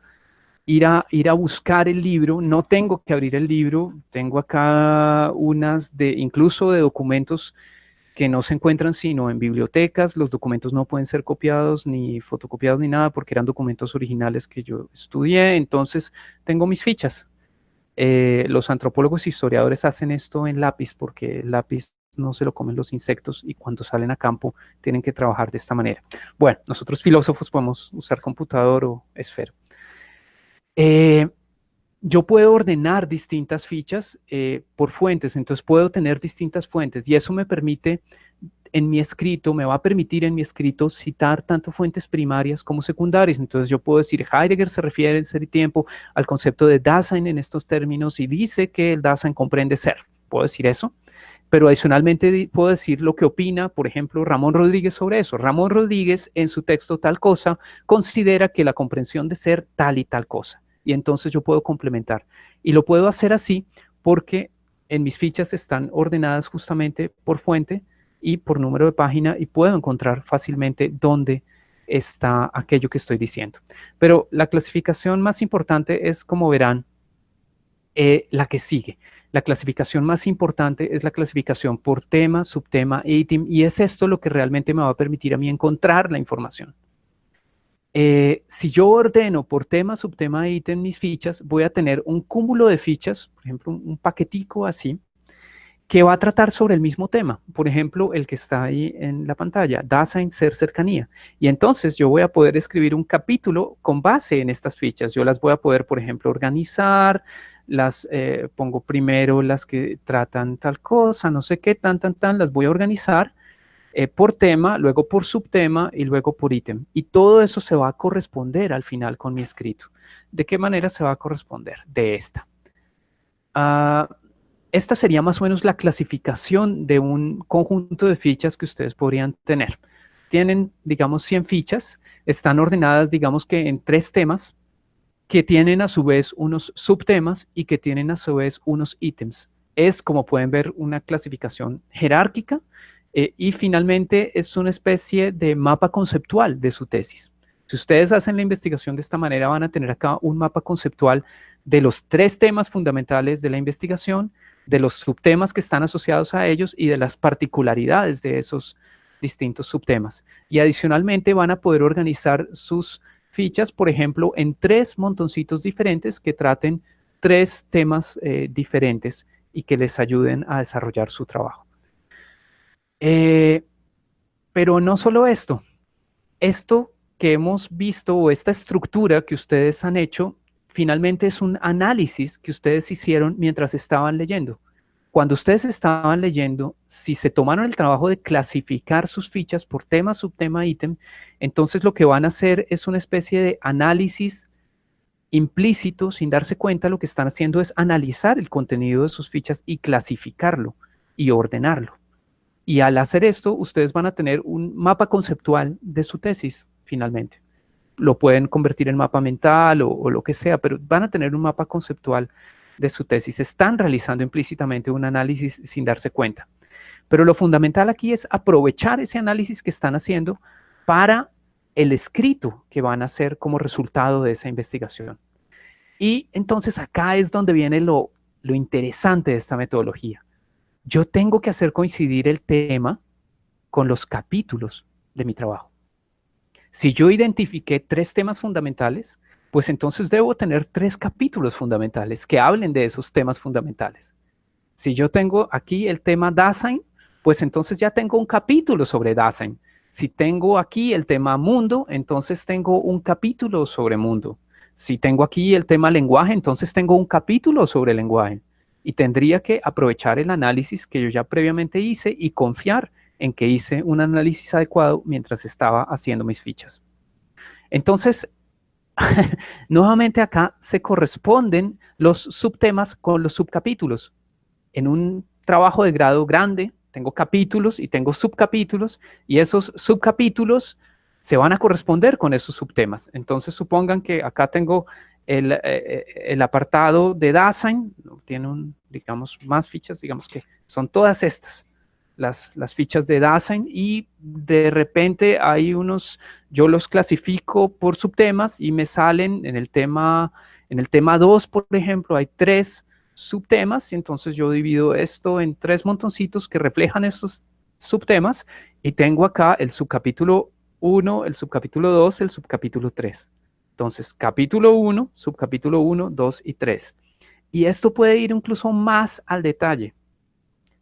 A: buscar el libro, no tengo que abrir el libro, tengo acá unas incluso de documentos que no se encuentran sino en bibliotecas, los documentos no pueden ser copiados ni fotocopiados ni nada porque eran documentos originales que yo estudié, entonces tengo mis fichas. Los antropólogos e historiadores hacen esto en lápiz porque el lápiz no se lo comen los insectos y cuando salen a campo tienen que trabajar de esta manera. Bueno, nosotros filósofos podemos usar computador o esfero. Yo puedo ordenar distintas fichas por fuentes, entonces puedo tener distintas fuentes y eso me permite en mi escrito, me va a permitir en mi escrito citar tanto fuentes primarias como secundarias. Entonces yo puedo decir, Heidegger se refiere en Ser y Tiempo al concepto de Dasein en estos términos y dice que el Dasein comprende ser. Puedo decir eso, pero adicionalmente puedo decir lo que opina, por ejemplo, Ramón Rodríguez sobre eso. Ramón Rodríguez en su texto Tal Cosa considera que la comprensión de ser tal y tal cosa. Y entonces yo puedo complementar. Y lo puedo hacer así porque en mis fichas están ordenadas justamente por fuente y por número de página y puedo encontrar fácilmente dónde está aquello que estoy diciendo. Pero la clasificación más importante es, como verán, la que sigue. La clasificación más importante es la clasificación por tema, subtema e ítem y es esto lo que realmente me va a permitir a mí encontrar la información. Si yo ordeno por tema, subtema e ítem mis fichas, voy a tener un cúmulo de fichas, por ejemplo, un paquetico así, que va a tratar sobre el mismo tema. Por ejemplo, el que está ahí en la pantalla, Dasein, ser, cercanía. Y entonces yo voy a poder escribir un capítulo con base en estas fichas. Yo las voy a poder, por ejemplo, organizar, las pongo primero las que tratan tal cosa, no sé qué, las voy a organizar por tema, luego por subtema y luego por ítem. Y todo eso se va a corresponder al final con mi escrito. ¿De qué manera se va a corresponder? De esta. Esta sería más o menos la clasificación de un conjunto de fichas que ustedes podrían tener. Tienen, digamos, 100 fichas, están ordenadas, digamos que en 3 temas, que tienen a su vez unos subtemas y que tienen a su vez unos ítems. Es, como pueden ver, una clasificación jerárquica y finalmente es una especie de mapa conceptual de su tesis. Si ustedes hacen la investigación de esta manera, van a tener acá un mapa conceptual de los 3 temas fundamentales de la investigación, de los subtemas que están asociados a ellos y de las particularidades de esos distintos subtemas. Y adicionalmente van a poder organizar sus fichas, por ejemplo, en 3 montoncitos diferentes que traten 3 temas diferentes y que les ayuden a desarrollar su trabajo. Pero no solo esto. Esto que hemos visto o esta estructura que ustedes han hecho, finalmente es un análisis que ustedes hicieron mientras estaban leyendo. Cuando ustedes estaban leyendo, si se tomaron el trabajo de clasificar sus fichas por tema, subtema, ítem, entonces lo que van a hacer es una especie de análisis implícito, sin darse cuenta, lo que están haciendo es analizar el contenido de sus fichas y clasificarlo y ordenarlo. Y al hacer esto, ustedes van a tener un mapa conceptual de su tesis, finalmente. Lo pueden convertir en mapa mental o lo que sea, pero van a tener un mapa conceptual de su tesis. Están realizando implícitamente un análisis sin darse cuenta. Pero lo fundamental aquí es aprovechar ese análisis que están haciendo para el escrito que van a hacer como resultado de esa investigación. Y entonces acá es donde viene lo interesante de esta metodología. Yo tengo que hacer coincidir el tema con los capítulos de mi trabajo. Si yo identifiqué 3 temas fundamentales, pues entonces debo tener 3 capítulos fundamentales que hablen de esos temas fundamentales. Si yo tengo aquí el tema Dasein, pues entonces ya tengo un capítulo sobre Dasein. Si tengo aquí el tema mundo, entonces tengo un capítulo sobre mundo. Si tengo aquí el tema lenguaje, entonces tengo un capítulo sobre lenguaje. Y tendría que aprovechar el análisis que yo ya previamente hice y confiar en que hice un análisis adecuado mientras estaba haciendo mis fichas. Entonces, nuevamente acá se corresponden los subtemas con los subcapítulos. En un trabajo de grado grande, tengo capítulos y tengo subcapítulos, y esos subcapítulos se van a corresponder con esos subtemas. Entonces, supongan que acá tengo el apartado de Dasein, tiene digamos, más fichas, digamos que son todas estas, las fichas de Dasein, y de repente hay unos, yo los clasifico por subtemas y me salen en el tema 2, por ejemplo, hay 3 subtemas, y entonces yo divido esto en 3 montoncitos que reflejan estos subtemas, y tengo acá el subcapítulo 1, el subcapítulo 2, el subcapítulo 3. Entonces, capítulo 1, subcapítulo 1, 2 y 3. Y esto puede ir incluso más al detalle.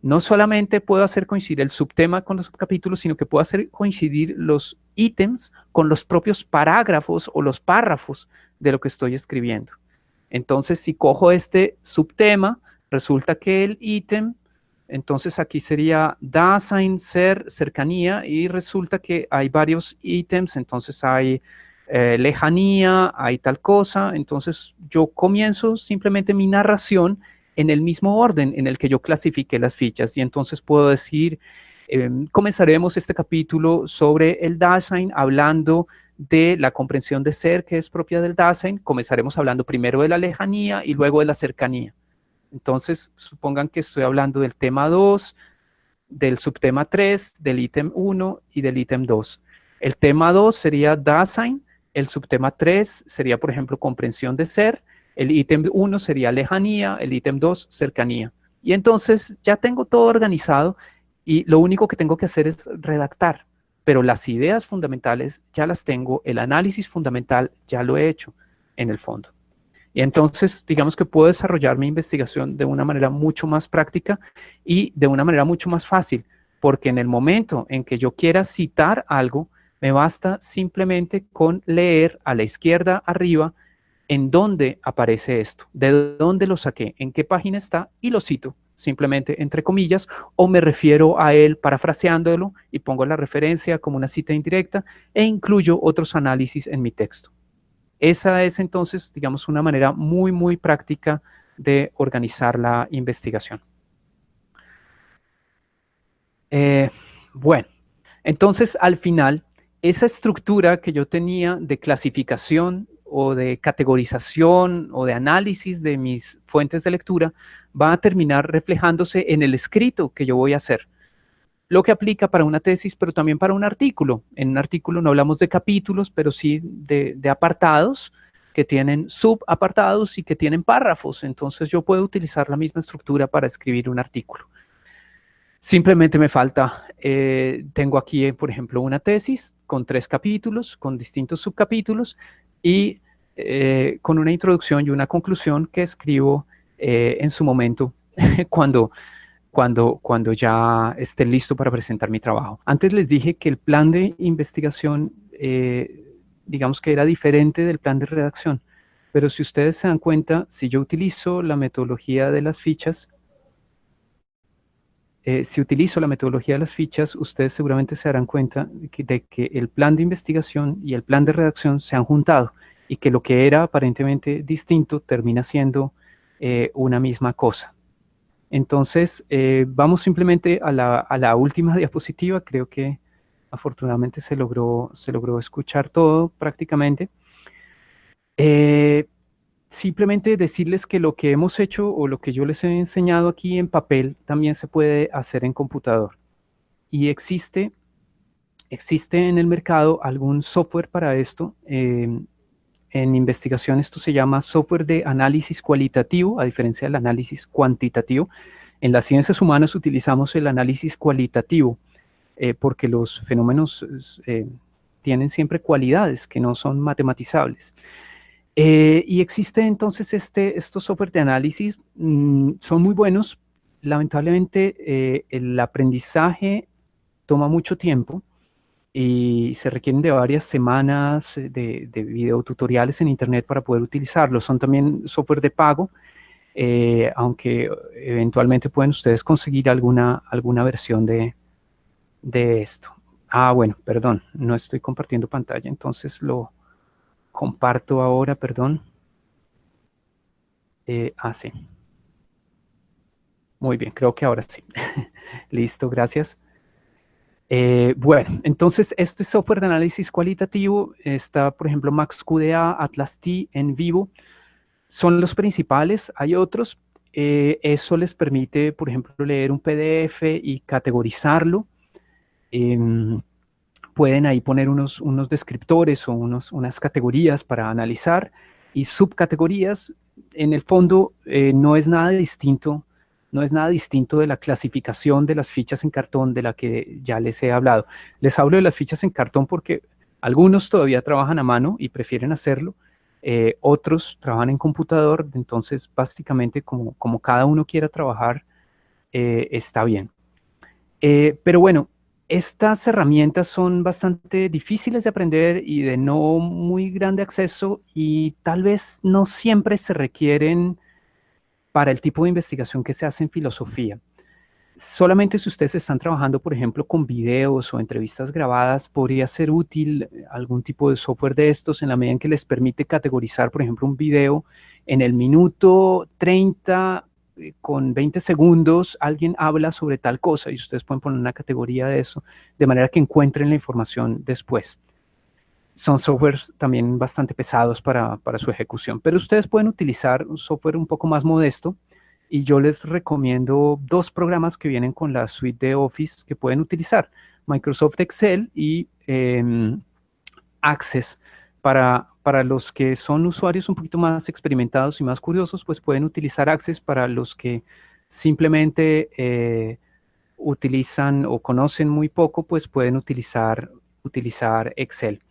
A: No solamente puedo hacer coincidir el subtema con los subcapítulos, sino que puedo hacer coincidir los ítems con los propios parágrafos o los párrafos de lo que estoy escribiendo. Entonces, si cojo este subtema, resulta que el ítem, entonces aquí sería Dasein, ser, cercanía, y resulta que hay varios ítems, entonces hay lejanía, hay tal cosa. Entonces yo comienzo simplemente mi narración en el mismo orden en el que yo clasifiqué las fichas, y entonces puedo decir, comenzaremos este capítulo sobre el Dasein hablando de la comprensión de ser que es propia del Dasein. Comenzaremos hablando primero de la lejanía y luego de la cercanía. Entonces, supongan que estoy hablando del tema 2, del subtema 3, del ítem 1 y del ítem 2. El tema 2 sería Dasein, el subtema 3 sería, por ejemplo, comprensión de ser, el ítem 1 sería lejanía, el ítem 2, cercanía. Y entonces ya tengo todo organizado y lo único que tengo que hacer es redactar. Pero las ideas fundamentales ya las tengo, el análisis fundamental ya lo he hecho en el fondo. Y entonces, digamos que puedo desarrollar mi investigación de una manera mucho más práctica y de una manera mucho más fácil, porque en el momento en que yo quiera citar algo, me basta simplemente con leer a la izquierda arriba en dónde aparece esto, de dónde lo saqué, en qué página está y lo cito, simplemente entre comillas, o me refiero a él parafraseándolo y pongo la referencia como una cita indirecta e incluyo otros análisis en mi texto. Esa es entonces, digamos, una manera muy, muy práctica de organizar la investigación. Eh, bueno, entonces al final, esa estructura que yo tenía de clasificación o de categorización o de análisis de mis fuentes de lectura va a terminar reflejándose en el escrito que yo voy a hacer. Lo que aplica para una tesis, pero también para un artículo. En un artículo no hablamos de capítulos, pero sí de apartados que tienen subapartados y que tienen párrafos. Entonces yo puedo utilizar la misma estructura para escribir un artículo. Simplemente me falta, tengo aquí, por ejemplo, una tesis con 3 capítulos, con distintos subcapítulos y con una introducción y una conclusión que escribo en su momento cuando, cuando ya esté listo para presentar mi trabajo. Antes les dije que el plan de investigación, digamos que era diferente del plan de redacción, pero si ustedes se dan cuenta, si yo utilizo la metodología de las fichas, si utilizo la metodología de las fichas, ustedes seguramente se darán cuenta de que el plan de investigación y el plan de redacción se han juntado y que lo que era aparentemente distinto termina siendo una misma cosa. Entonces, vamos simplemente a la última diapositiva. Creo que afortunadamente se logró escuchar todo prácticamente. Simplemente decirles que lo que hemos hecho o lo que yo les he enseñado aquí en papel también se puede hacer en computador. Y existe en el mercado algún software para esto. En investigación esto se llama software de análisis cualitativo, a diferencia del análisis cuantitativo. En las ciencias humanas utilizamos el análisis cualitativo porque los fenómenos tienen siempre cualidades que no son matematizables. Y existe entonces estos software de análisis, son muy buenos. Lamentablemente el aprendizaje toma mucho tiempo y se requieren de varias semanas de videotutoriales en internet para poder utilizarlos. Son también software de pago, aunque eventualmente pueden ustedes conseguir alguna versión de esto. Ah, bueno, perdón, no estoy compartiendo pantalla, entonces lo comparto ahora, perdón. Sí. Muy bien, creo que ahora sí. Listo, gracias. Bueno, entonces este software de análisis cualitativo está, por ejemplo, MaxQDA, AtlasT, NVivo, son los principales. Hay otros. Eso les permite, por ejemplo, leer un PDF y categorizarlo. Pueden ahí poner unos descriptores o unas categorías para analizar y subcategorías. En el fondo no es nada distinto de la clasificación de las fichas en cartón de la que ya les he hablado. Les hablo de las fichas en cartón porque algunos todavía trabajan a mano y prefieren hacerlo, otros trabajan en computador, entonces básicamente como cada uno quiera trabajar, está bien. Pero bueno, estas herramientas son bastante difíciles de aprender y de no muy grande acceso y tal vez no siempre se requieren para el tipo de investigación que se hace en filosofía. Solamente si ustedes están trabajando, por ejemplo, con videos o entrevistas grabadas, podría ser útil algún tipo de software de estos en la medida en que les permite categorizar, por ejemplo, un video en el minuto 30 con 20 segundos, alguien habla sobre tal cosa y ustedes pueden poner una categoría de eso, de manera que encuentren la información después. Son softwares también bastante pesados para su ejecución, pero ustedes pueden utilizar un software un poco más modesto y yo les recomiendo 2 programas que vienen con la suite de Office que pueden utilizar, Microsoft Excel y Access. Para los que son usuarios un poquito más experimentados y más curiosos, pues pueden utilizar Access. Para los que simplemente utilizan o conocen muy poco, pues pueden utilizar Excel.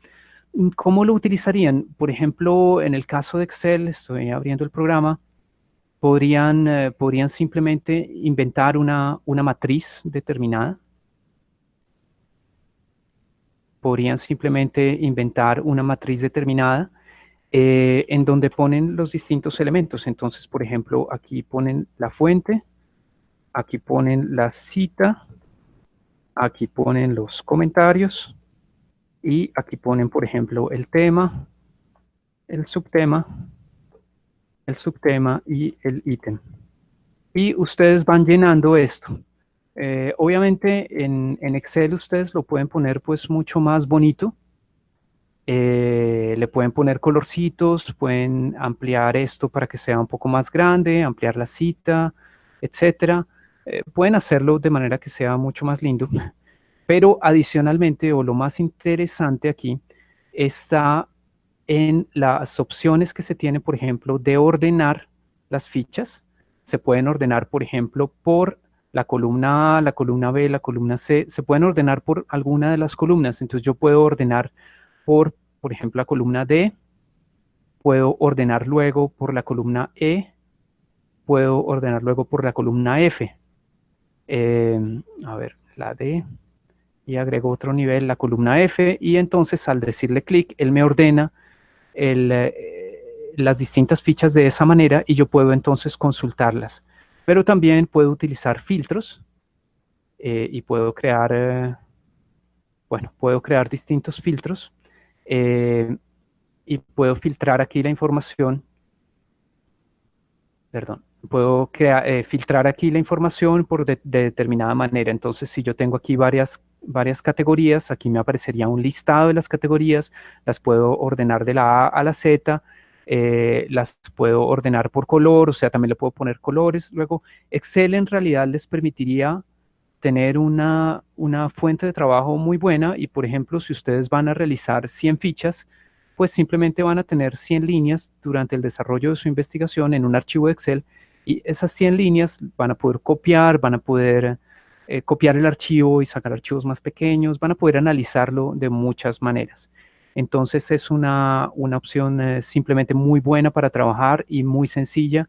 A: ¿Cómo lo utilizarían? Por ejemplo, en el caso de Excel, estoy abriendo el programa, podrían simplemente inventar una matriz determinada. Podrían simplemente inventar una matriz determinada en donde ponen los distintos elementos. Entonces, por ejemplo, aquí ponen la fuente, aquí ponen la cita, aquí ponen los comentarios y aquí ponen, por ejemplo, el tema, el subtema, el subtema y el ítem. Y ustedes van llenando esto. Obviamente en Excel ustedes lo pueden poner pues mucho más bonito. Le pueden poner colorcitos, pueden ampliar esto para que sea un poco más grande, ampliar la cita, etcétera. Pueden hacerlo de manera que sea mucho más lindo. Pero adicionalmente, o lo más interesante aquí, está en las opciones que se tiene, por ejemplo, de ordenar las fichas. Se pueden ordenar, por ejemplo, por la columna A, la columna B, la columna C. Se pueden ordenar por alguna de las columnas. Entonces yo puedo ordenar por ejemplo, la columna D. Puedo ordenar luego por la columna E. Puedo ordenar luego por la columna F. A ver, la D. Y agrego otro nivel, la columna F, y entonces al decirle clic, él me ordena las distintas fichas de esa manera y yo puedo entonces consultarlas. Pero también puedo utilizar filtros y puedo crear, bueno, puedo crear distintos filtros y puedo filtrar aquí la información, perdón, puedo filtrar aquí la información por de determinada manera. Entonces, si yo tengo aquí varias categorías, aquí me aparecería un listado de las categorías, las puedo ordenar de la A a la Z, las puedo ordenar por color, o sea, también le puedo poner colores. Luego, Excel en realidad les permitiría tener una fuente de trabajo muy buena y, por ejemplo, si ustedes van a realizar 100 fichas, pues simplemente van a tener 100 líneas durante el desarrollo de su investigación en un archivo de Excel y esas 100 líneas van a poder copiar, van a poder copiar el archivo y sacar archivos más pequeños, van a poder analizarlo de muchas maneras. Entonces es una opción simplemente muy buena para trabajar y muy sencilla.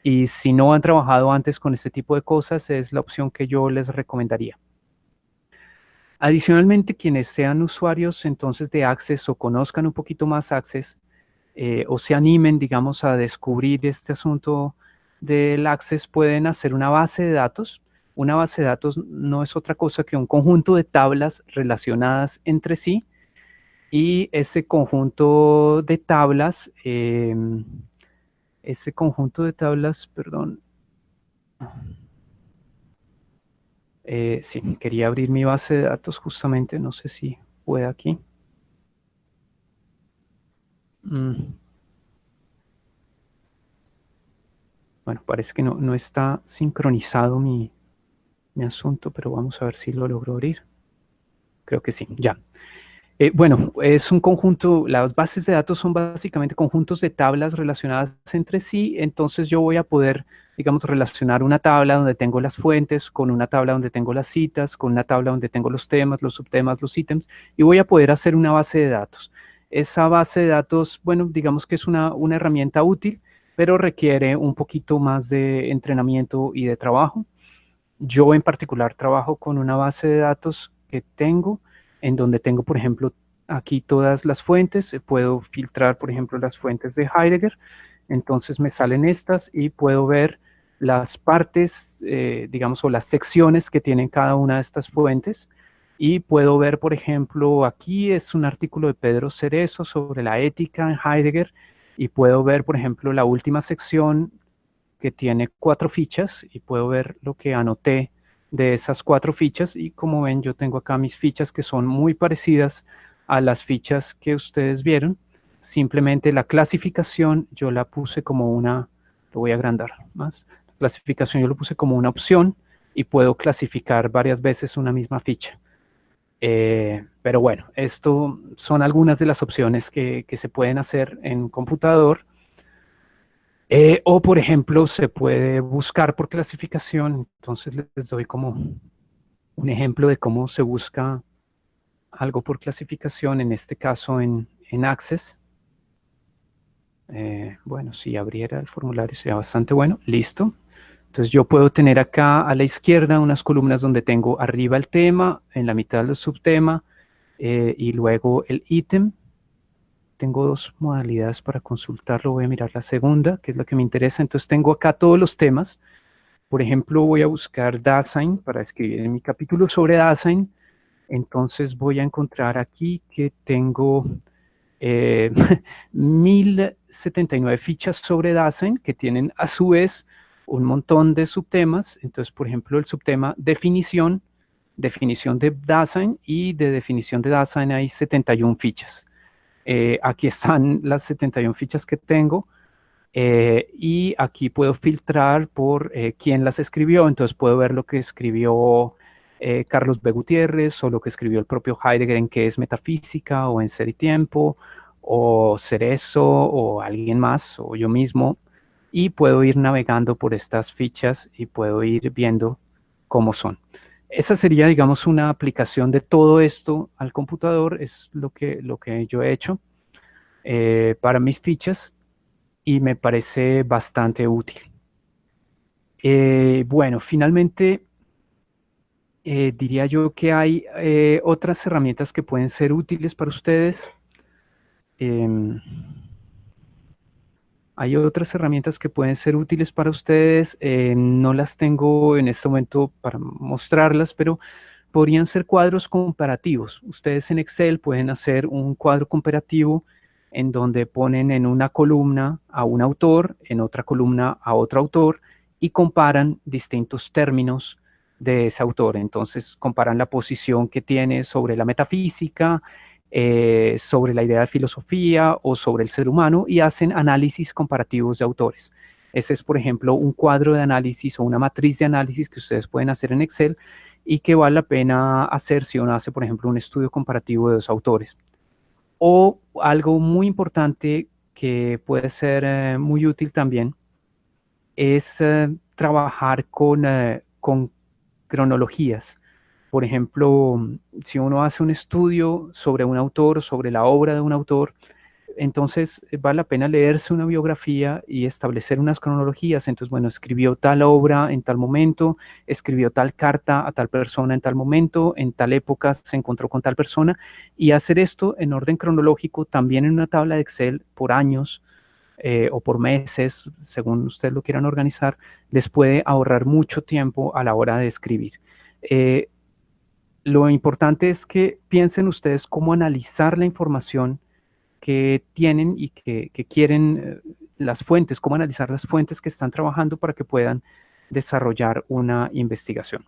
A: Y si no han trabajado antes con este tipo de cosas, es la opción que yo les recomendaría. Adicionalmente, quienes sean usuarios entonces de Access o conozcan un poquito más Access o se animen, digamos, a descubrir este asunto del Access, pueden hacer una base de datos. Una base de datos no es otra cosa que un conjunto de tablas relacionadas entre sí y ese conjunto de tablas, perdón, sí, quería abrir mi base de datos justamente, no sé si puede aquí. Mm, Bueno, parece que no está sincronizado mi asunto, pero vamos a ver si lo logro abrir. Creo que sí, ya. Bueno, es un conjunto, las bases de datos son básicamente conjuntos de tablas relacionadas entre sí, entonces yo voy a poder, digamos, relacionar una tabla donde tengo las fuentes, con una tabla donde tengo las citas, con una tabla donde tengo los temas, los subtemas, los ítems, y voy a poder hacer una base de datos. Esa base de datos, bueno, digamos que es una herramienta útil, pero requiere un poquito más de entrenamiento y de trabajo. Yo en particular trabajo con una base de datos que tengo, en donde tengo, por ejemplo, aquí todas las fuentes. Puedo filtrar, por ejemplo, las fuentes de Heidegger. Entonces me salen estas y puedo ver las partes, digamos, o las secciones que tienen cada una de estas fuentes. Y puedo ver, por ejemplo, aquí es un artículo de Pedro Cerezo sobre la ética en Heidegger. Y puedo ver, por ejemplo, la última sección que tiene 4 fichas y puedo ver lo que anoté de esas 4 fichas y como ven yo tengo acá mis fichas que son muy parecidas a las fichas que ustedes vieron. Simplemente la clasificación yo la puse como lo voy a agrandar más, la clasificación yo lo puse como una opción y puedo clasificar varias veces una misma ficha. Pero bueno, esto son algunas de las opciones que se pueden hacer en computador. O, por ejemplo, se puede buscar por clasificación. Entonces les doy como un ejemplo de cómo se busca algo por clasificación, en este caso en en Access. Bueno, si abriera el formulario sería bastante bueno. Listo. Entonces yo puedo tener acá a la izquierda unas columnas donde tengo arriba el tema, en la mitad el subtema y luego el ítem. Tengo dos modalidades para consultarlo. Voy a mirar la segunda, que es la que me interesa. Entonces tengo acá todos los temas. Por ejemplo, voy a buscar Dasein para escribir en mi capítulo sobre Dasein. Entonces voy a encontrar aquí que tengo 1079 fichas sobre Dasein que tienen a su vez un montón de subtemas. Entonces, por ejemplo, el subtema definición, definición de Dasein, y de definición de Dasein hay 71 fichas. Aquí están las 71 fichas que tengo. Y aquí puedo filtrar por quién las escribió. Entonces puedo ver lo que escribió Carlos B. Gutiérrez, o lo que escribió el propio Heidegger en Qué es metafísica, o en Ser y Tiempo, o Cerezo, o alguien más, o yo mismo. Y puedo ir navegando por estas fichas y puedo ir viendo cómo son. Esa sería, digamos, una aplicación de todo esto al computador. Es lo que yo he hecho para mis fichas, y me parece bastante útil. Bueno, finalmente diría yo que hay otras herramientas que pueden ser útiles para ustedes. Em, Hay otras herramientas que pueden ser útiles para ustedes. No las tengo en este momento para mostrarlas, pero podrían ser cuadros comparativos. Ustedes en Excel pueden hacer un cuadro comparativo en donde ponen en una columna a un autor, en otra columna a otro autor, y comparan distintos términos de ese autor. Entonces comparan la posición que tiene sobre la metafísica, sobre la idea de filosofía o sobre el ser humano, y hacen análisis comparativos de autores. Ese es, por ejemplo, un cuadro de análisis o una matriz de análisis que ustedes pueden hacer en Excel y que vale la pena hacer si uno hace, por ejemplo, un estudio comparativo de dos autores. O algo muy importante que puede ser muy útil también es trabajar con cronologías. Por ejemplo, si uno hace un estudio sobre un autor, sobre la obra de un autor, entonces vale la pena leerse una biografía y establecer unas cronologías. Entonces, bueno, escribió tal obra en tal momento, escribió tal carta a tal persona en tal momento, en tal época se encontró con tal persona, y hacer esto en orden cronológico, también en una tabla de Excel por años o por meses, según ustedes lo quieran organizar, les puede ahorrar mucho tiempo a la hora de escribir. Lo importante es que piensen ustedes cómo analizar la información que tienen y que quieren, las fuentes, cómo analizar las fuentes que están trabajando para que puedan desarrollar una investigación.